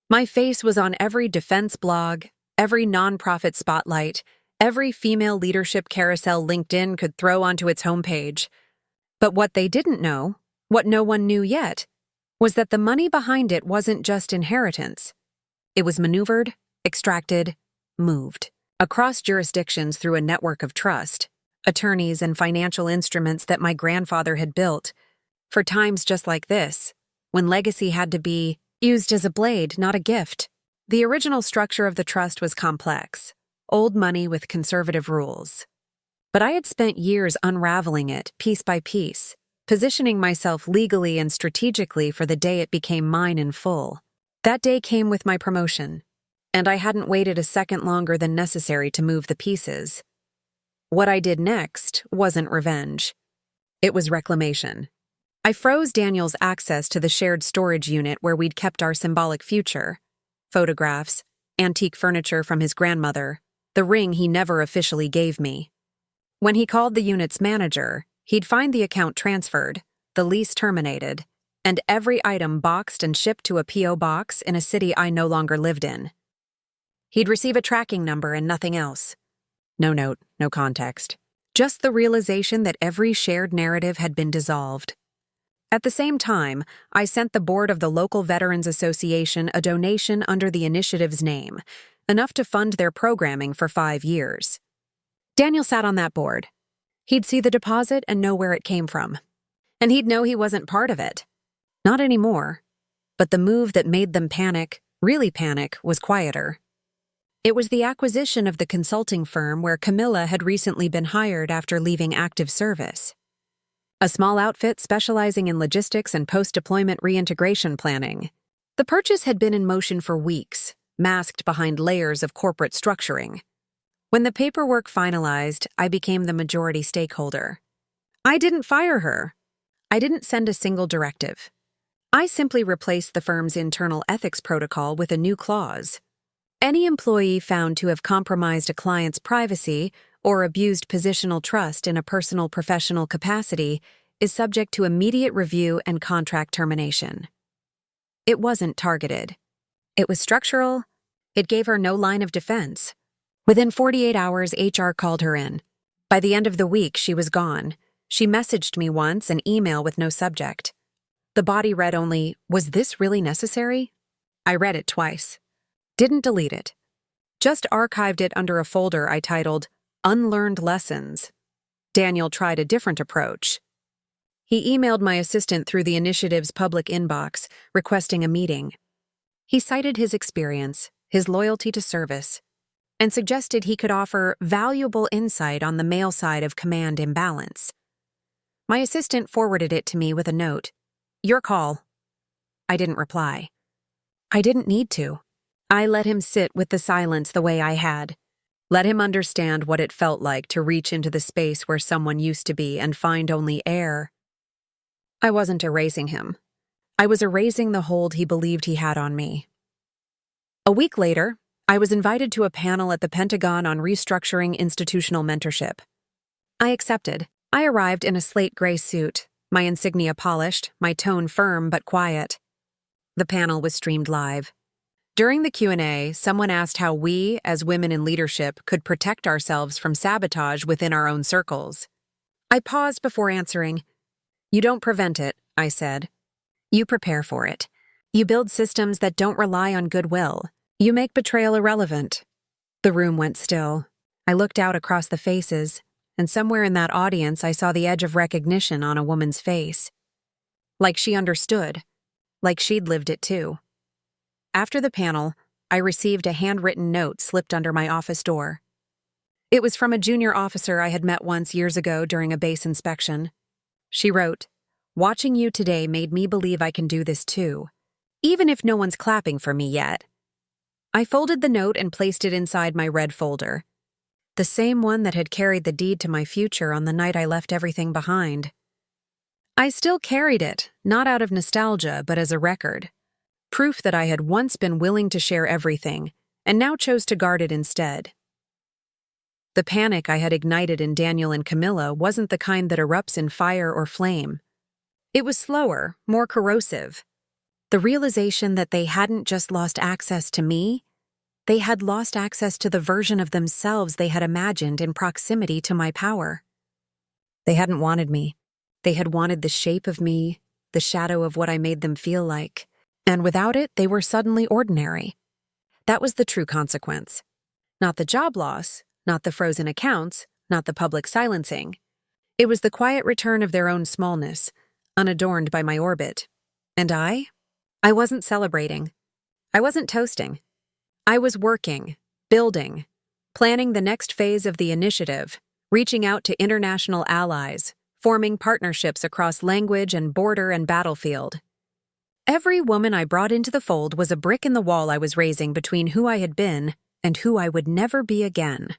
My face was on every defense blog, every nonprofit spotlight, every female leadership carousel LinkedIn could throw onto its homepage. But what they didn't know, what no one knew yet, was that the money behind it wasn't just inheritance. It was maneuvered, extracted, moved across jurisdictions through a network of trust, attorneys and financial instruments that my grandfather had built for times just like this, when legacy had to be used as a blade, not a gift. The original structure of the trust was complex, old money with conservative rules. But I had spent years unraveling it, piece by piece, positioning myself legally and strategically for the day it became mine in full. That day came with my promotion, and I hadn't waited a second longer than necessary to move the pieces. What I did next wasn't revenge. It was reclamation. I froze Daniel's access to the shared storage unit where we'd kept our symbolic future: photographs, antique furniture from his grandmother, the ring he never officially gave me. When he called the unit's manager, he'd find the account transferred, the lease terminated, and every item boxed and shipped to a P.O. box in a city I no longer lived in. He'd receive a tracking number and nothing else. No note, no context. Just the realization that every shared narrative had been dissolved. At the same time, I sent the board of the local Veterans Association a donation under the initiative's name, enough to fund their programming for 5 years. Daniel sat on that board. He'd see the deposit and know where it came from. And he'd know he wasn't part of it. Not anymore. But the move that made them panic, really panic, was quieter. It was the acquisition of the consulting firm where Camilla had recently been hired after leaving active service. A small outfit specializing in logistics and post-deployment reintegration planning. The purchase had been in motion for weeks, masked behind layers of corporate structuring. When the paperwork finalized, I became the majority stakeholder. I didn't fire her. I didn't send a single directive. I simply replaced the firm's internal ethics protocol with a new clause. Any employee found to have compromised a client's privacy or abused positional trust in a personal professional capacity is subject to immediate review and contract termination. It wasn't targeted. It was structural. It gave her no line of defense. Within 48 hours, HR called her in. By the end of the week, she was gone. She messaged me once, an email with no subject. The body read only, "Was this really necessary?" I read it twice. Didn't delete it. Just archived it under a folder I titled Unlearned Lessons. Daniel tried a different approach. He emailed my assistant through the initiative's public inbox, requesting a meeting. He cited his experience, his loyalty to service, and suggested he could offer valuable insight on the male side of command imbalance. My assistant forwarded it to me with a note. "Your call." I didn't reply. I didn't need to. I let him sit with the silence the way I had. Let him understand what it felt like to reach into the space where someone used to be and find only air. I wasn't erasing him. I was erasing the hold he believed he had on me. A week later, I was invited to a panel at the Pentagon on restructuring institutional mentorship. I accepted. I arrived in a slate gray suit, my insignia polished, my tone firm but quiet. The panel was streamed live. During the Q&A, someone asked how we, as women in leadership, could protect ourselves from sabotage within our own circles. I paused before answering. You don't prevent it, I said. You prepare for it. You build systems that don't rely on goodwill. You make betrayal irrelevant. The room went still. I looked out across the faces, and somewhere in that audience I saw the edge of recognition on a woman's face. Like she understood. Like she'd lived it too. After the panel, I received a handwritten note slipped under my office door. It was from a junior officer I had met once years ago during a base inspection. She wrote, "Watching you today made me believe I can do this too, even if no one's clapping for me yet." I folded the note and placed it inside my red folder, the same one that had carried the deed to my future on the night I left everything behind. I still carried it, not out of nostalgia, but as a record. Proof that I had once been willing to share everything, and now chose to guard it instead. The panic I had ignited in Daniel and Camilla wasn't the kind that erupts in fire or flame. It was slower, more corrosive. The realization that they hadn't just lost access to me, they had lost access to the version of themselves they had imagined in proximity to my power. They hadn't wanted me. They had wanted the shape of me, the shadow of what I made them feel like. And without it, they were suddenly ordinary. That was the true consequence. Not the job loss, not the frozen accounts, not the public silencing. It was the quiet return of their own smallness, unadorned by my orbit. And I wasn't celebrating. I wasn't toasting. I was working, building, planning the next phase of the initiative, reaching out to international allies, forming partnerships across language and border and battlefield. Every woman I brought into the fold was a brick in the wall I was raising between who I had been and who I would never be again.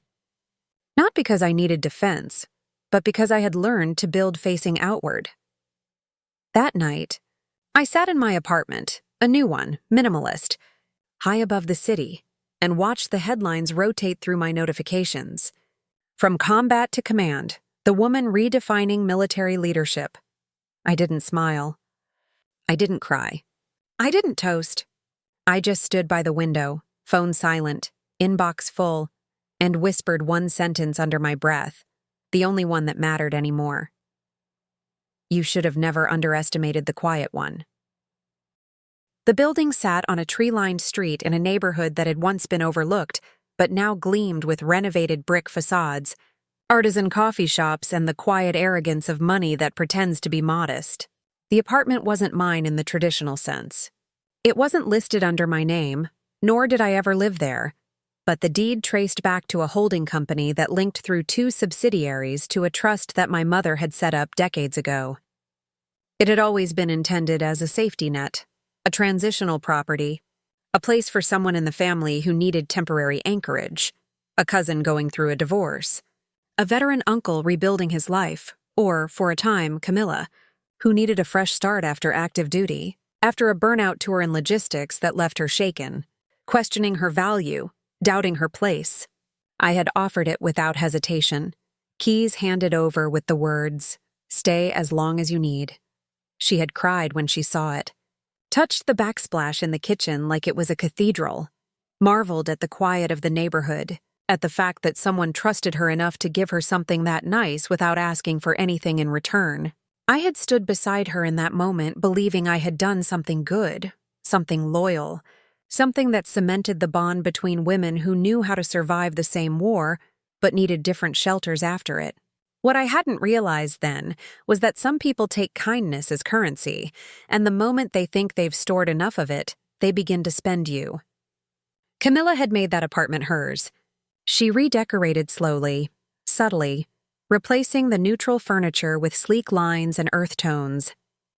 Not because I needed defense, but because I had learned to build facing outward. That night, I sat in my apartment, a new one, minimalist, high above the city, and watched the headlines rotate through my notifications. From combat to command, the woman redefining military leadership. I didn't smile. I didn't cry. I didn't toast. I just stood by the window, phone silent, inbox full, and whispered one sentence under my breath, the only one that mattered anymore. You should have never underestimated the quiet one. The building sat on a tree-lined street in a neighborhood that had once been overlooked, but now gleamed with renovated brick facades, artisan coffee shops, and the quiet arrogance of money that pretends to be modest. The apartment wasn't mine in the traditional sense. It wasn't listed under my name, nor did I ever live there, but the deed traced back to a holding company that linked through 2 subsidiaries to a trust that my mother had set up decades ago. It had always been intended as a safety net, a transitional property, a place for someone in the family who needed temporary anchorage, a cousin going through a divorce, a veteran uncle rebuilding his life, or, for a time, Camilla, who needed a fresh start after active duty, after a burnout tour in logistics that left her shaken, questioning her value, doubting her place. I had offered it without hesitation, keys handed over with the words, "Stay as long as you need." She had cried when she saw it, touched the backsplash in the kitchen like it was a cathedral, marveled at the quiet of the neighborhood, at the fact that someone trusted her enough to give her something that nice without asking for anything in return. I had stood beside her in that moment believing I had done something good, something loyal, something that cemented the bond between women who knew how to survive the same war but needed different shelters after it. What I hadn't realized then was that some people take kindness as currency, and the moment they think they've stored enough of it, they begin to spend you. Camilla had made that apartment hers. She redecorated slowly, subtly, replacing the neutral furniture with sleek lines and earth tones,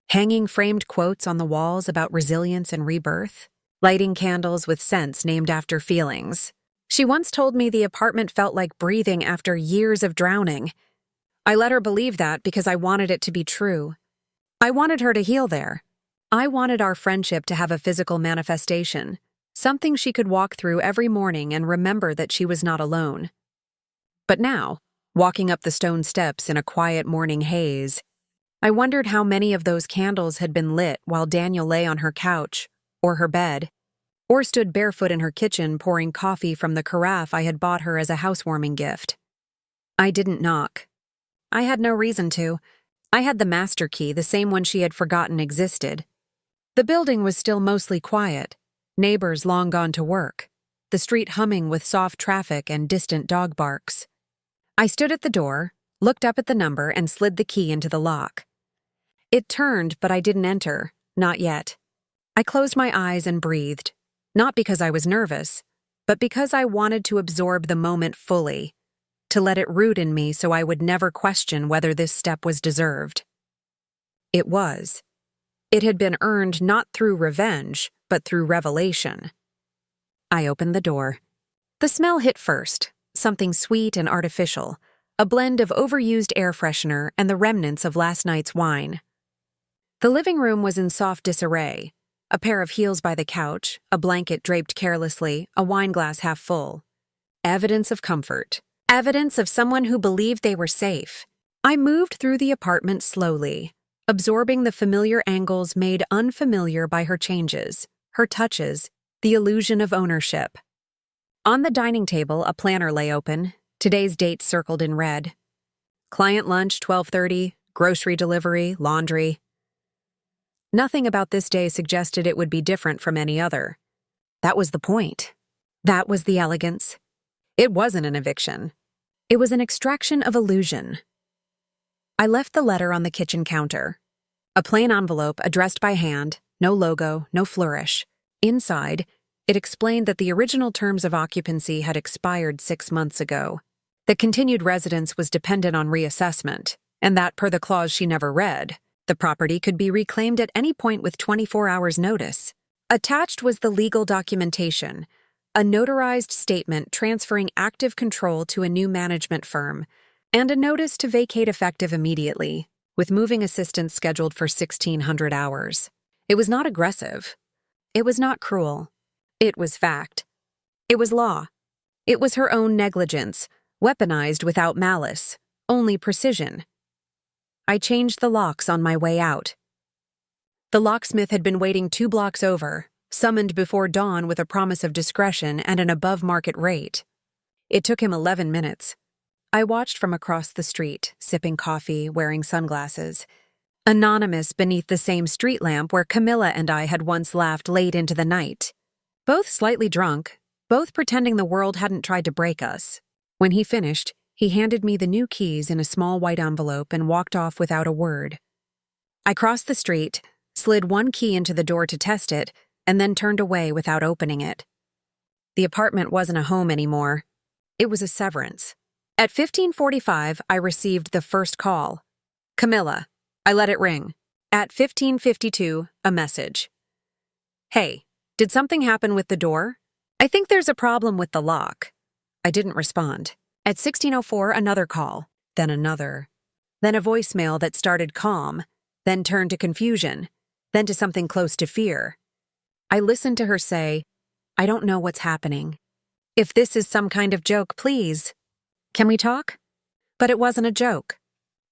hanging framed quotes on the walls about resilience and rebirth, lighting candles with scents named after feelings. She once told me the apartment felt like breathing after years of drowning. I let her believe that because I wanted it to be true. I wanted her to heal there. I wanted our friendship to have a physical manifestation, something she could walk through every morning and remember that she was not alone. But now, walking up the stone steps in a quiet morning haze, I wondered how many of those candles had been lit while Daniel lay on her couch, or her bed, or stood barefoot in her kitchen pouring coffee from the carafe I had bought her as a housewarming gift. I didn't knock. I had no reason to. I had the master key, the same one she had forgotten existed. The building was still mostly quiet, neighbors long gone to work, the street humming with soft traffic and distant dog barks. I stood at the door, looked up at the number, and slid the key into the lock. It turned, but I didn't enter, not yet. I closed my eyes and breathed, not because I was nervous, but because I wanted to absorb the moment fully, to let it root in me so I would never question whether this step was deserved. It was. It had been earned not through revenge, but through revelation. I opened the door. The smell hit first, something sweet and artificial, a blend of overused air freshener and the remnants of last night's wine. The living room was in soft disarray. A pair of heels by the couch, a blanket draped carelessly, a wine glass half full. Evidence of comfort. Evidence of someone who believed they were safe. I moved through the apartment slowly, absorbing the familiar angles made unfamiliar by her changes, her touches, the illusion of ownership. On the dining table, a planner lay open, today's date circled in red. Client lunch, 12:30, grocery delivery, laundry. Nothing about this day suggested it would be different from any other. That was the point. That was the elegance. It wasn't an eviction. It was an extraction of illusion. I left the letter on the kitchen counter. A plain envelope addressed by hand, no logo, no flourish. Inside, it explained that the original terms of occupancy had expired 6 months ago. The continued residence was dependent on reassessment, and that, per the clause she never read, the property could be reclaimed at any point with 24 hours' notice. Attached was the legal documentation, a notarized statement transferring active control to a new management firm, and a notice to vacate effective immediately, with moving assistance scheduled for 1,600 hours. It was not aggressive. It was not cruel. It was fact. It was law. It was her own negligence, weaponized without malice, only precision. I changed the locks on my way out. The locksmith had been waiting 2 blocks over, summoned before dawn with a promise of discretion and an above-market rate. It took him 11 minutes. I watched from across the street, sipping coffee, wearing sunglasses, anonymous beneath the same street lamp where Camilla and I had once laughed late into the night. Both slightly drunk, both pretending the world hadn't tried to break us. When he finished, he handed me the new keys in a small white envelope and walked off without a word. I crossed the street, slid one key into the door to test it, and then turned away without opening it. The apartment wasn't a home anymore. It was a severance. At 15:45, I received the first call. Camilla. I let it ring. At 15:52, a message. Hey, did something happen with the door? I think there's a problem with the lock. I didn't respond. At 16:04, another call, then another. Then a voicemail that started calm, then turned to confusion, then to something close to fear. I listened to her say, I don't know what's happening. If this is some kind of joke, please. Can we talk? But it wasn't a joke.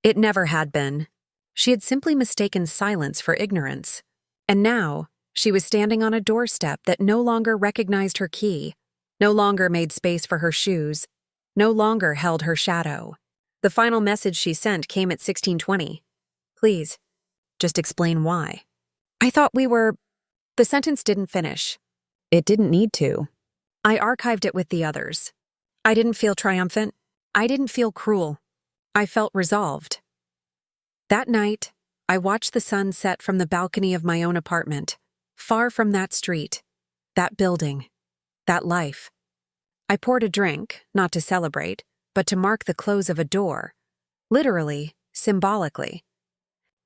It never had been. She had simply mistaken silence for ignorance. And now, she was standing on a doorstep that no longer recognized her key, no longer made space for her shoes, no longer held her shadow. The final message she sent came at 16:20. Please, just explain why. I thought we were... The sentence didn't finish. It didn't need to. I archived it with the others. I didn't feel triumphant. I didn't feel cruel. I felt resolved. That night, I watched the sun set from the balcony of my own apartment, far from that street, that building, that life. I poured a drink, not to celebrate, but to mark the close of a door, literally, symbolically.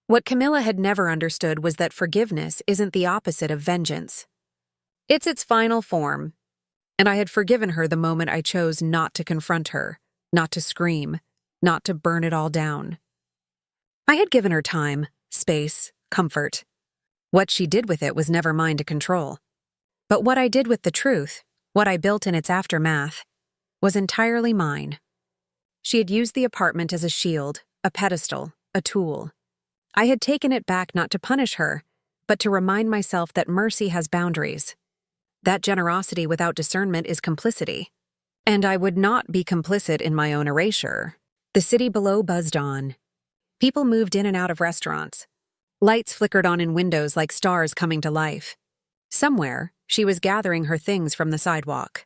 What Camilla had never understood was that forgiveness isn't the opposite of vengeance. It's final form, and I had forgiven her the moment I chose not to confront her, not to scream, not to burn it all down. I had given her time, space, comfort. What she did with it was never mine to control. But what I did with the truth, what I built in its aftermath, was entirely mine. She had used the apartment as a shield, a pedestal, a tool. I had taken it back not to punish her, but to remind myself that mercy has boundaries. That generosity without discernment is complicity. And I would not be complicit in my own erasure. The city below buzzed on. People moved in and out of restaurants. Lights flickered on in windows like stars coming to life. Somewhere, she was gathering her things from the sidewalk.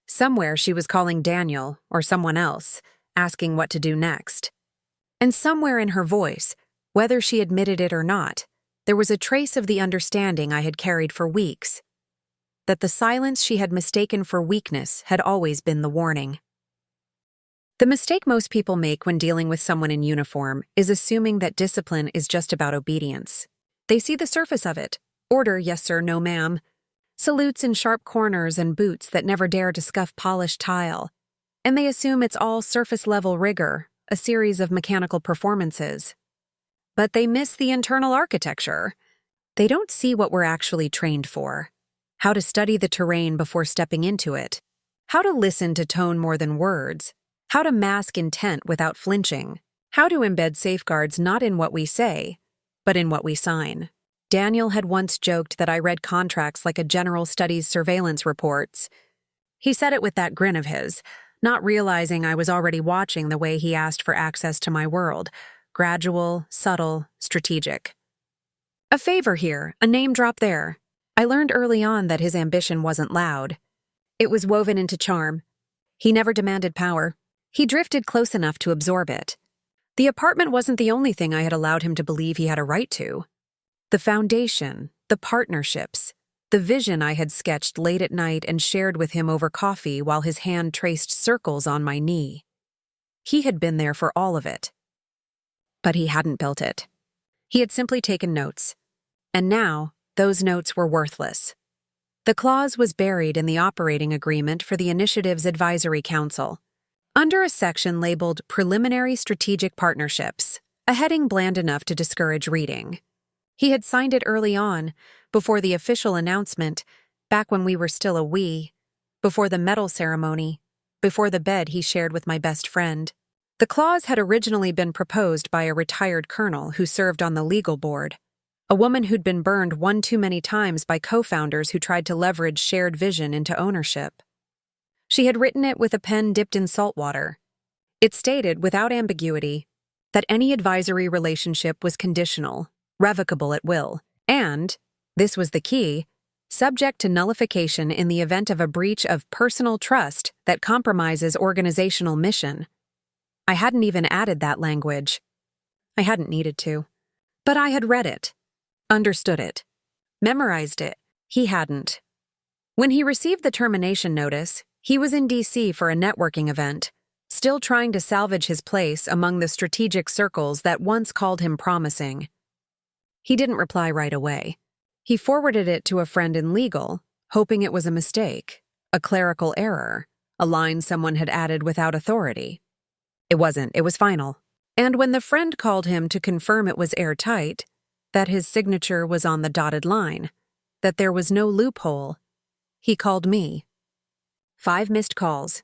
Somewhere, she was calling Daniel, or someone else, asking what to do next. And somewhere in her voice, whether she admitted it or not, there was a trace of the understanding I had carried for weeks. That the silence she had mistaken for weakness had always been the warning. The mistake most people make when dealing with someone in uniform is assuming that discipline is just about obedience. They see the surface of it. Order, yes sir, no ma'am. Salutes in sharp corners and boots that never dare to scuff polished tile. And they assume it's all surface-level rigor, a series of mechanical performances. But they miss the internal architecture. They don't see what we're actually trained for. How to study the terrain before stepping into it. How to listen to tone more than words. How to mask intent without flinching. How to embed safeguards not in what we say, but in what we sign. Daniel had once joked that I read contracts like a general studies surveillance reports. He said it with that grin of his, not realizing I was already watching the way he asked for access to my world. Gradual, subtle, strategic. A favor here, a name drop there. I learned early on that his ambition wasn't loud. It was woven into charm. He never demanded power. He drifted close enough to absorb it. The apartment wasn't the only thing I had allowed him to believe he had a right to. The foundation, the partnerships, the vision I had sketched late at night and shared with him over coffee while his hand traced circles on my knee. He had been there for all of it. But he hadn't built it. He had simply taken notes. And now, those notes were worthless. The clause was buried in the operating agreement for the initiative's advisory council, under a section labeled Preliminary Strategic Partnerships, a heading bland enough to discourage reading. He had signed it early on, before the official announcement, back when we were still a we, before the medal ceremony, before the bed he shared with my best friend. The clause had originally been proposed by a retired colonel who served on the legal board, a woman who'd been burned one too many times by co-founders who tried to leverage shared vision into ownership. She had written it with a pen dipped in salt water. It stated, without ambiguity, that any advisory relationship was conditional, revocable at will, and, this was the key, subject to nullification in the event of a breach of personal trust that compromises organizational mission. I hadn't even added that language. I hadn't needed to. But I had read it, understood it, memorized it. He hadn't. When he received the termination notice, he was in D.C. for a networking event, still trying to salvage his place among the strategic circles that once called him promising. He didn't reply right away. He forwarded it to a friend in legal, hoping it was a mistake, a clerical error, a line someone had added without authority. It wasn't, it was final. And when the friend called him to confirm it was airtight, that his signature was on the dotted line, that there was no loophole, he called me. 5 missed calls.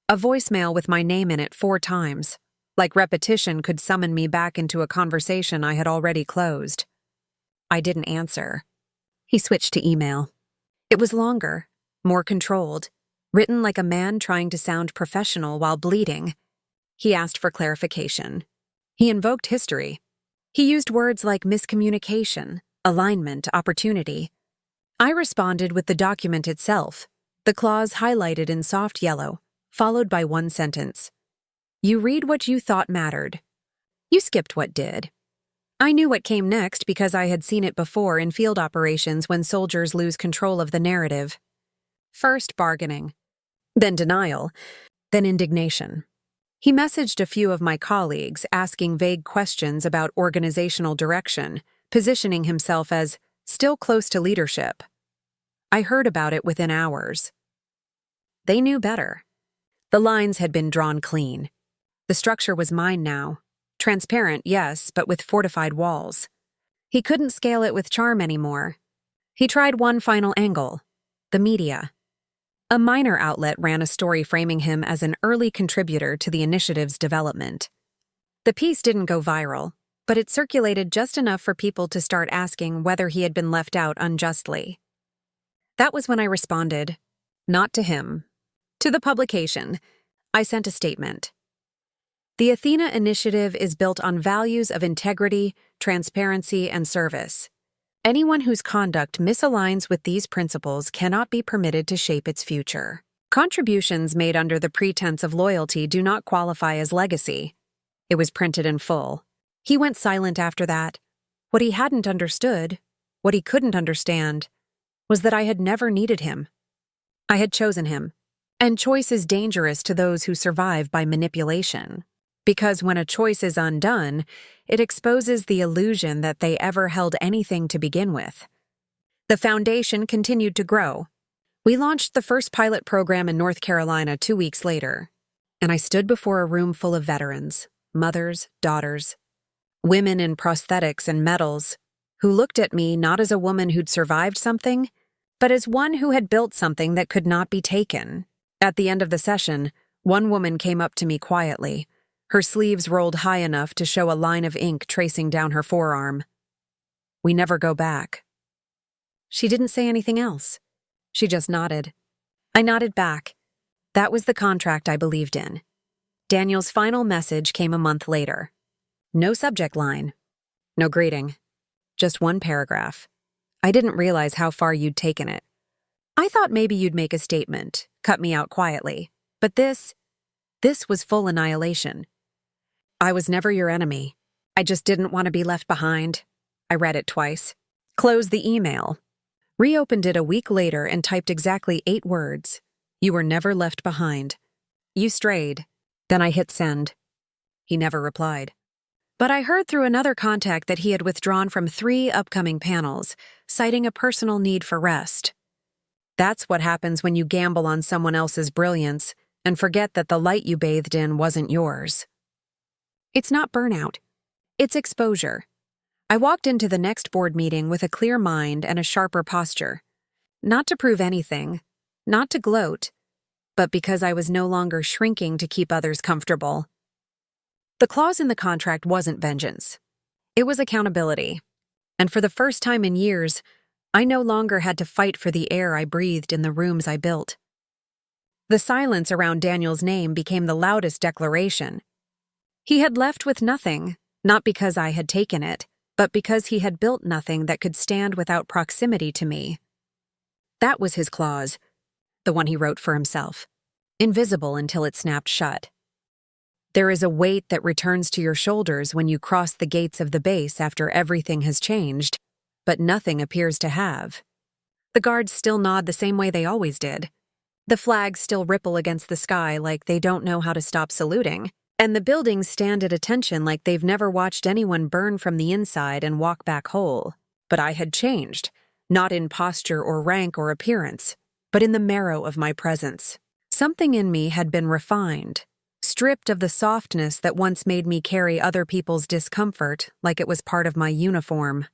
A voicemail with my name in it 4 times, like repetition could summon me back into a conversation I had already closed. I didn't answer. He switched to email. It was longer, more controlled, written like a man trying to sound professional while bleeding. He asked for clarification. He invoked history. He used words like miscommunication, alignment, opportunity. I responded with the document itself, the clause highlighted in soft yellow, followed by one sentence. You read what you thought mattered. You skipped what did. I knew what came next because I had seen it before in field operations when soldiers lose control of the narrative. First bargaining, then denial, then indignation. He messaged a few of my colleagues asking vague questions about organizational direction, positioning himself as still close to leadership. I heard about it within hours. They knew better. The lines had been drawn clean. The structure was mine now. Transparent, yes, but with fortified walls. He couldn't scale it with charm anymore. He tried one final angle: the media. A minor outlet ran a story framing him as an early contributor to the initiative's development. The piece didn't go viral, but it circulated just enough for people to start asking whether he had been left out unjustly. That was when I responded. Not to him. To the publication. I sent a statement. The Athena Initiative is built on values of integrity, transparency, and service. Anyone whose conduct misaligns with these principles cannot be permitted to shape its future. Contributions made under the pretense of loyalty do not qualify as legacy. It was printed in full. He went silent after that. What he hadn't understood, what he couldn't understand, was that I had never needed him. I had chosen him. And choice is dangerous to those who survive by manipulation. Because when a choice is undone, it exposes the illusion that they ever held anything to begin with. The foundation continued to grow. We launched the first pilot program in North Carolina 2 weeks later, and I stood before a room full of veterans, mothers, daughters, women in prosthetics and medals, who looked at me not as a woman who'd survived something, but as one who had built something that could not be taken. At the end of the session, one woman came up to me quietly, her sleeves rolled high enough to show a line of ink tracing down her forearm. "We never go back." She didn't say anything else. She just nodded. I nodded back. That was the contract I believed in. Daniel's final message came a month later. No subject line. No greeting. Just one paragraph. I didn't realize how far you'd taken it. I thought maybe you'd make a statement, cut me out quietly. But this was full annihilation. I was never your enemy. I just didn't want to be left behind. I read it twice. Closed the email. Reopened it a week later and typed exactly 8 words. You were never left behind. You strayed. Then I hit send. He never replied. But I heard through another contact that he had withdrawn from 3 upcoming panels, citing a personal need for rest. That's what happens when you gamble on someone else's brilliance and forget that the light you bathed in wasn't yours. It's not burnout. It's exposure. I walked into the next board meeting with a clear mind and a sharper posture. Not to prove anything, not to gloat, but because I was no longer shrinking to keep others comfortable. The clause in the contract wasn't vengeance. It was accountability. And for the first time in years, I no longer had to fight for the air I breathed in the rooms I built. The silence around Daniel's name became the loudest declaration. He had left with nothing, not because I had taken it, but because he had built nothing that could stand without proximity to me. That was his clause, the one he wrote for himself, invisible until it snapped shut. There is a weight that returns to your shoulders when you cross the gates of the base after everything has changed, but nothing appears to have. The guards still nod the same way they always did. The flags still ripple against the sky like they don't know how to stop saluting, and the buildings stand at attention like they've never watched anyone burn from the inside and walk back whole. But I had changed, not in posture or rank or appearance, but in the marrow of my presence. Something in me had been refined, stripped of the softness that once made me carry other people's discomfort like it was part of my uniform.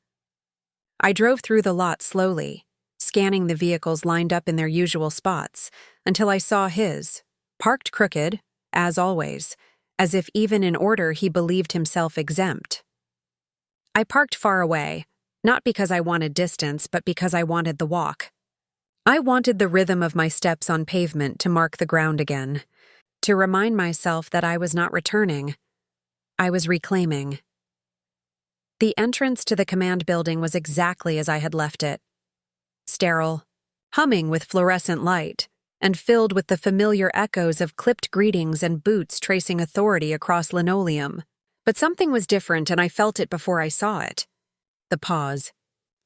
I drove through the lot slowly, scanning the vehicles lined up in their usual spots, until I saw his, parked crooked, as always, as if even in order he believed himself exempt. I parked far away, not because I wanted distance, but because I wanted the walk. I wanted the rhythm of my steps on pavement to mark the ground again, to remind myself that I was not returning. I was reclaiming. The entrance to the command building was exactly as I had left it. Sterile, humming with fluorescent light, and filled with the familiar echoes of clipped greetings and boots tracing authority across linoleum. But something was different, and I felt it before I saw it. The pause.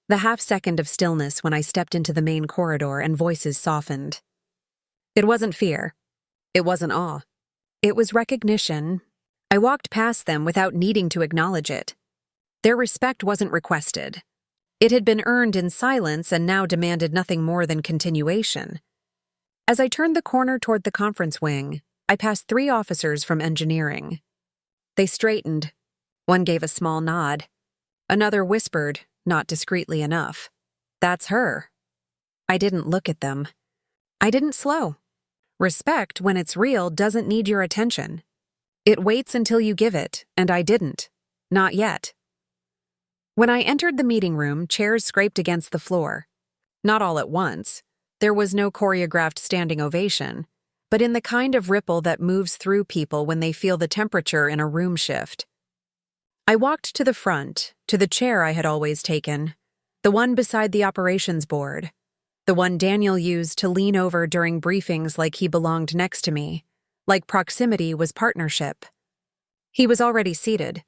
The half-second of stillness when I stepped into the main corridor and voices softened. It wasn't fear. It wasn't awe. It was recognition. I walked past them without needing to acknowledge it. Their respect wasn't requested. It had been earned in silence and now demanded nothing more than continuation. As I turned the corner toward the conference wing, I passed 3 officers from engineering. They straightened. One gave a small nod. Another whispered, not discreetly enough, "That's her." I didn't look at them. I didn't slow. Respect, when it's real, doesn't need your attention. It waits until you give it, and I didn't. Not yet. When I entered the meeting room, chairs scraped against the floor. Not all at once. There was no choreographed standing ovation, but in the kind of ripple that moves through people when they feel the temperature in a room shift. I walked to the front, to the chair I had always taken, the one beside the operations board, the one Daniel used to lean over during briefings like he belonged next to me, like proximity was partnership. He was already seated.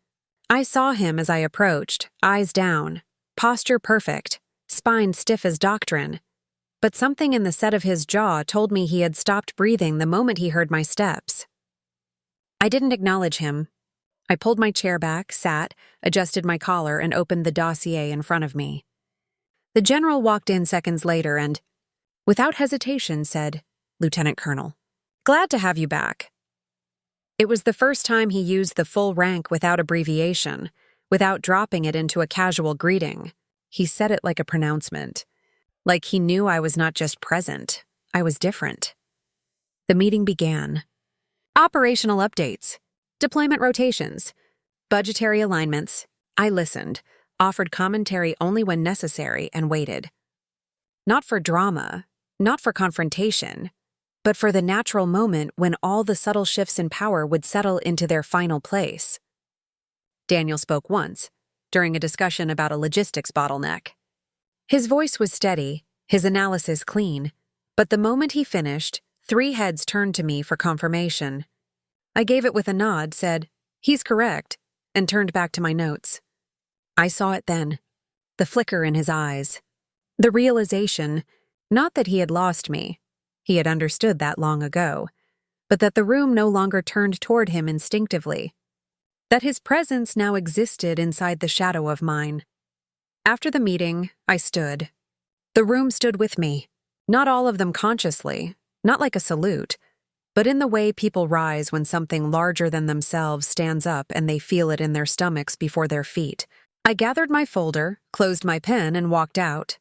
I saw him as I approached, eyes down, posture perfect, spine stiff as doctrine, but something in the set of his jaw told me he had stopped breathing the moment he heard my steps. I didn't acknowledge him. I pulled my chair back, sat, adjusted my collar, and opened the dossier in front of me. The general walked in seconds later and, without hesitation, said, "Lieutenant Colonel, glad to have you back." It was the first time he used the full rank without abbreviation, without dropping it into a casual greeting. He said it like a pronouncement, like he knew I was not just present, I was different. The meeting began. Operational updates, deployment rotations, budgetary alignments. I listened, offered commentary only when necessary, and waited. Not for drama, not for confrontation, but for the natural moment when all the subtle shifts in power would settle into their final place. Daniel spoke once, during a discussion about a logistics bottleneck. His voice was steady, his analysis clean, but the moment he finished, 3 heads turned to me for confirmation. I gave it with a nod, said, "He's correct," and turned back to my notes. I saw it then, the flicker in his eyes, the realization, not that he had lost me, he had understood that long ago, but that the room no longer turned toward him instinctively, that his presence now existed inside the shadow of mine. After the meeting, I stood. The room stood with me, not all of them consciously, not like a salute, but in the way people rise when something larger than themselves stands up and they feel it in their stomachs before their feet. I gathered my folder, closed my pen, and walked out.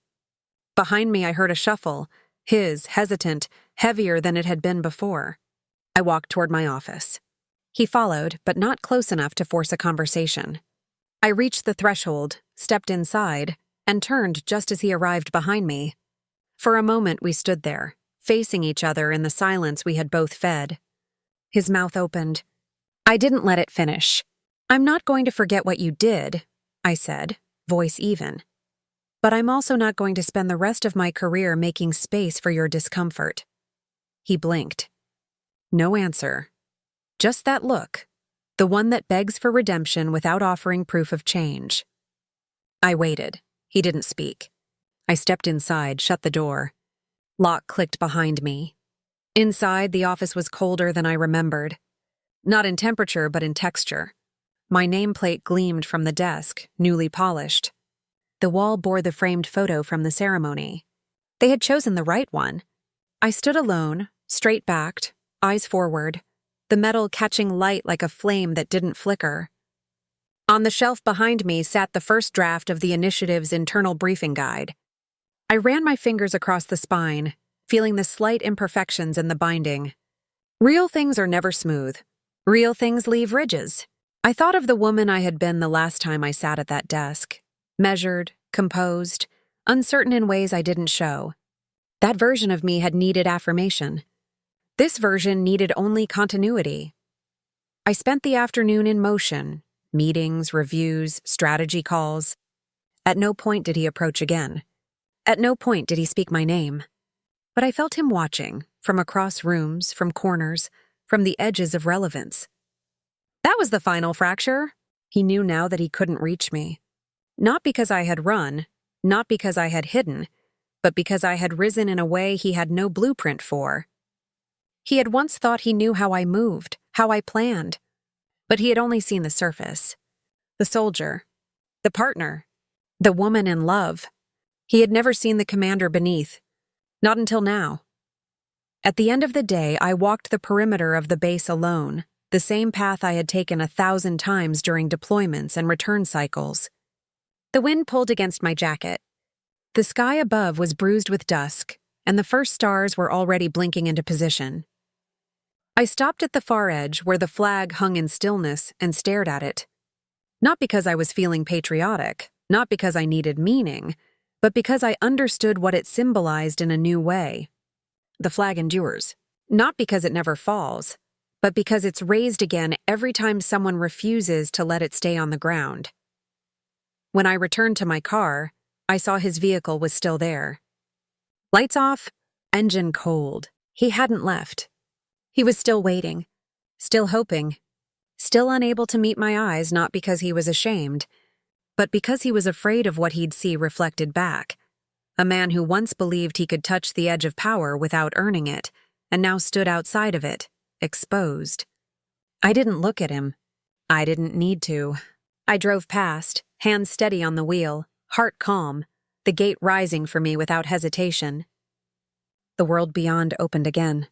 Behind me, I heard a shuffle, his, hesitant, heavier than it had been before. I walked toward my office. He followed, but not close enough to force a conversation. I reached the threshold, stepped inside, and turned just as he arrived behind me. For a moment, we stood there, facing each other in the silence we had both fed. His mouth opened. I didn't let it finish. "I'm not going to forget what you did," I said, voice even. "But I'm also not going to spend the rest of my career making space for your discomfort." He blinked. No answer. Just that look, the one that begs for redemption without offering proof of change. I waited. He didn't speak. I stepped inside, shut the door. Lock clicked behind me. Inside, the office was colder than I remembered. Not in temperature, but in texture. My nameplate gleamed from the desk, newly polished. The wall bore the framed photo from the ceremony. They had chosen the right one. I stood alone, straight-backed, eyes forward, the metal catching light like a flame that didn't flicker. On the shelf behind me sat the first draft of the initiative's internal briefing guide. I ran my fingers across the spine, feeling the slight imperfections in the binding. Real things are never smooth. Real things leave ridges. I thought of the woman I had been the last time I sat at that desk. Measured, composed, uncertain in ways I didn't show. That version of me had needed affirmation. This version needed only continuity. I spent the afternoon in motion, meetings, reviews, strategy calls. At no point did he approach again. At no point did he speak my name. But I felt him watching, from across rooms, from corners, from the edges of relevance. That was the final fracture. He knew now that he couldn't reach me. Not because I had run, not because I had hidden, but because I had risen in a way he had no blueprint for. He had once thought he knew how I moved, how I planned, but he had only seen the surface. The soldier, the partner, The woman in love. He had never seen the commander beneath. Not until now. At the end of the day, I walked the perimeter of the base alone, the same path I had taken 1,000 times during deployments and return cycles. The wind pulled against my jacket. The sky above was bruised with dusk, and the first stars were already blinking into position. I stopped at the far edge where the flag hung in stillness and stared at it. Not because I was feeling patriotic, not because I needed meaning, but because I understood what it symbolized in a new way. The flag endures, not because it never falls, but because it's raised again every time someone refuses to let it stay on the ground. When I returned to my car, I saw his vehicle was still there. Lights off, engine cold. He hadn't left. He was still waiting, still hoping, still unable to meet my eyes, not because he was ashamed, but because he was afraid of what he'd see reflected back. A man who once believed he could touch the edge of power without earning it, and now stood outside of it, exposed. I didn't look at him. I didn't need to. I drove past, hands steady on the wheel, heart calm, the gate rising for me without hesitation. The world beyond opened again,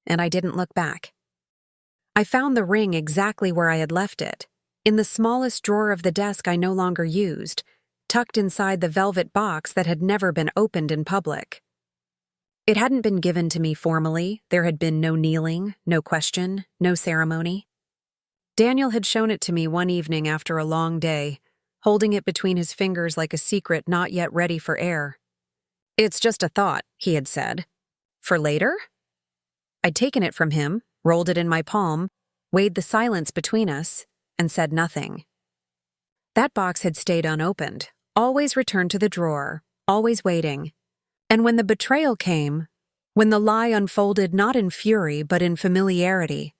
and I didn't look back. I found the ring exactly where I had left it, in the smallest drawer of the desk I no longer used, tucked inside the velvet box that had never been opened in public. It hadn't been given to me formally. There had been no kneeling, no question, no ceremony. Daniel had shown it to me one evening after a long day, holding it between his fingers like a secret not yet ready for air. "It's just a thought," he had said. "For later?" I'd taken it from him, rolled it in my palm, weighed the silence between us, and said nothing. That box had stayed unopened, always returned to the drawer, always waiting. And when the betrayal came, when the lie unfolded not in fury but in familiarity,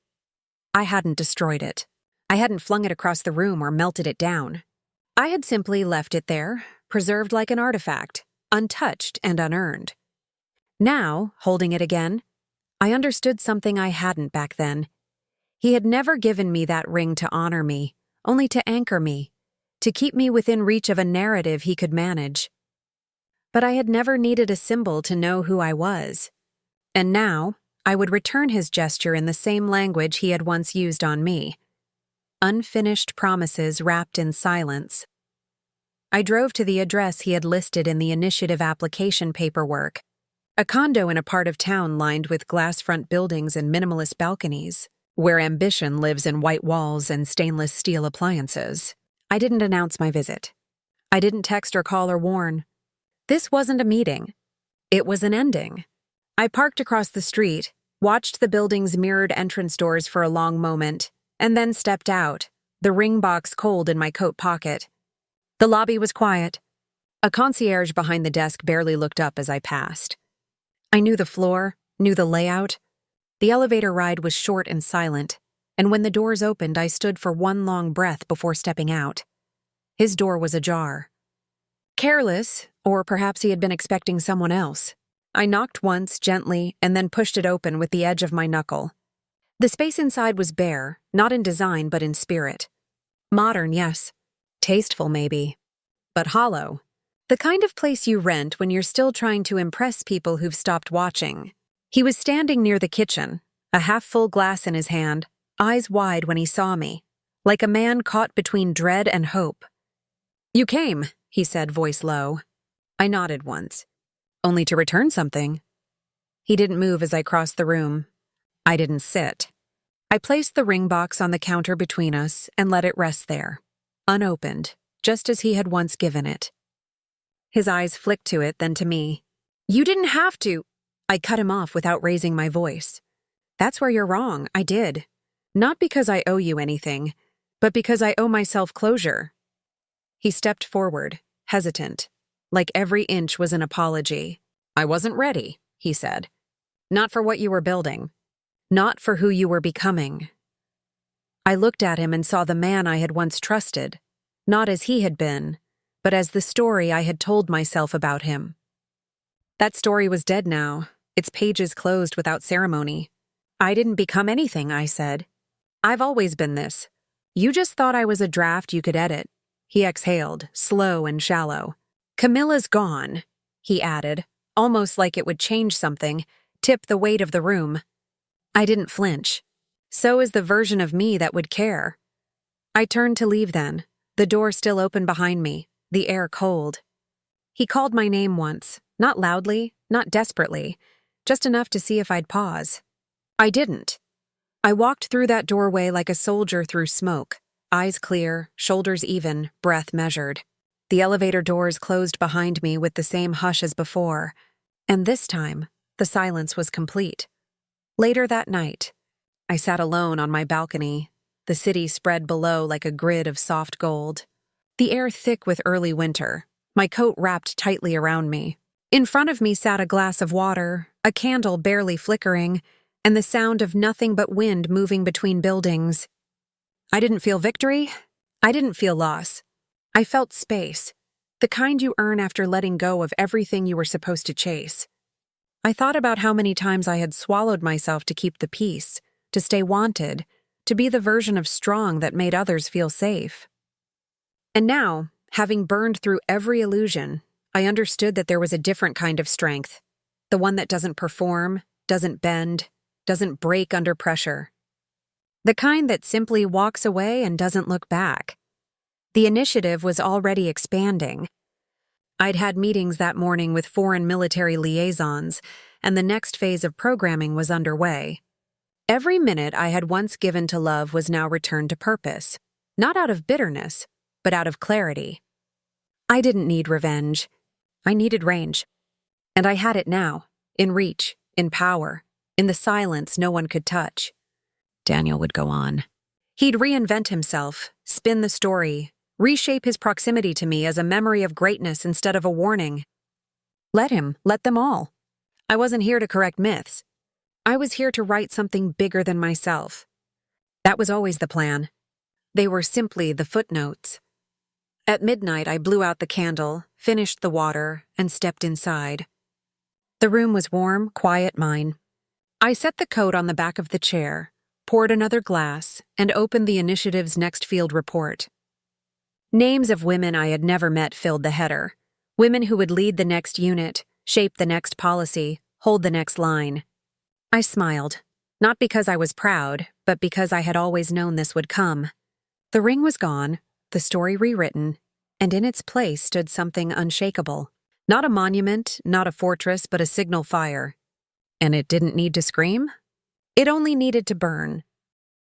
I hadn't destroyed it. I hadn't flung it across the room or melted it down. I had simply left it there, preserved like an artifact, untouched and unearned. Now, holding it again, I understood something I hadn't back then. He had never given me that ring to honor me, only to anchor me, to keep me within reach of a narrative he could manage. But I had never needed a symbol to know who I was. And now, I would return his gesture in the same language he had once used on me. Unfinished promises wrapped in silence. I drove to the address he had listed in the initiative application paperwork, a condo in a part of town lined with glass front buildings and minimalist balconies, where ambition lives in white walls and stainless steel appliances. I didn't announce my visit. I didn't text or call or warn. This wasn't a meeting. It was an ending. I parked across the street, watched the building's mirrored entrance doors for a long moment, and then stepped out, the ring box cold in my coat pocket. The lobby was quiet. A concierge behind the desk barely looked up as I passed. I knew the floor, knew the layout. The elevator ride was short and silent, and when the doors opened, I stood for one long breath before stepping out. His door was ajar. Careless, or perhaps he had been expecting someone else, I knocked once, gently, and then pushed it open with the edge of my knuckle. The space inside was bare, not in design but in spirit. Modern, yes. Tasteful, maybe. But hollow. The kind of place you rent when you're still trying to impress people who've stopped watching. He was standing near the kitchen, a half-full glass in his hand, eyes wide when he saw me, like a man caught between dread and hope. "You came," he said, voice low. I nodded once. "Only to return something." He didn't move as I crossed the room. I didn't sit. I placed the ring box on the counter between us and let it rest there, unopened, just as he had once given it. His eyes flicked to it, then to me. "You didn't have to." I cut him off without raising my voice. "That's where you're wrong. I did. Not because I owe you anything, but because I owe myself closure." He stepped forward, hesitant, like every inch was an apology. "I wasn't ready," he said. "Not for what you were building. Not for who you were becoming." I looked at him and saw the man I had once trusted, not as he had been, but as the story I had told myself about him. That story was dead now, its pages closed without ceremony. "I didn't become anything," I said. "I've always been this. You just thought I was a draft you could edit. He exhaled, slow and shallow. "Camilla's gone," he added, almost like it would change something, tip the weight of the room. I didn't flinch. So is the version of me that would care. I turned to leave then, the door still open behind me, the air cold. He called my name once, not loudly, not desperately, just enough to see if I'd pause. I didn't. I walked through that doorway like a soldier through smoke, eyes clear, shoulders even, breath measured. The elevator doors closed behind me with the same hush as before, and this time, the silence was complete. Later that night, I sat alone on my balcony, the city spread below like a grid of soft gold. The air thick with early winter, my coat wrapped tightly around me. In front of me sat a glass of water, a candle barely flickering, and the sound of nothing but wind moving between buildings. I didn't feel victory. I didn't feel loss. I felt space, the kind you earn after letting go of everything you were supposed to chase. I thought about how many times I had swallowed myself to keep the peace, to stay wanted, to be the version of strong that made others feel safe. And now, having burned through every illusion, I understood that there was a different kind of strength, the one that doesn't perform, doesn't bend, doesn't break under pressure. The kind that simply walks away and doesn't look back. The initiative was already expanding. I'd had meetings that morning with foreign military liaisons, and the next phase of programming was underway. Every minute I had once given to love was now returned to purpose, not out of bitterness, but out of clarity. I didn't need revenge. I needed range. And I had it now, in reach, in power, in the silence no one could touch. Daniel would go on. He'd reinvent himself, spin the story, reshape his proximity to me as a memory of greatness instead of a warning. Let him, let them all. I wasn't here to correct myths. I was here to write something bigger than myself. That was always the plan. They were simply the footnotes. At midnight, I blew out the candle, finished the water, and stepped inside. The room was warm, quiet mine. I set the coat on the back of the chair, poured another glass, and opened the initiative's next field report. Names of women I had never met filled the header. Women who would lead the next unit, shape the next policy, hold the next line. I smiled, not because I was proud, but because I had always known this would come. The ring was gone, the story rewritten, and in its place stood something unshakable. Not a monument, not a fortress, but a signal fire. And it didn't need to scream? It only needed to burn,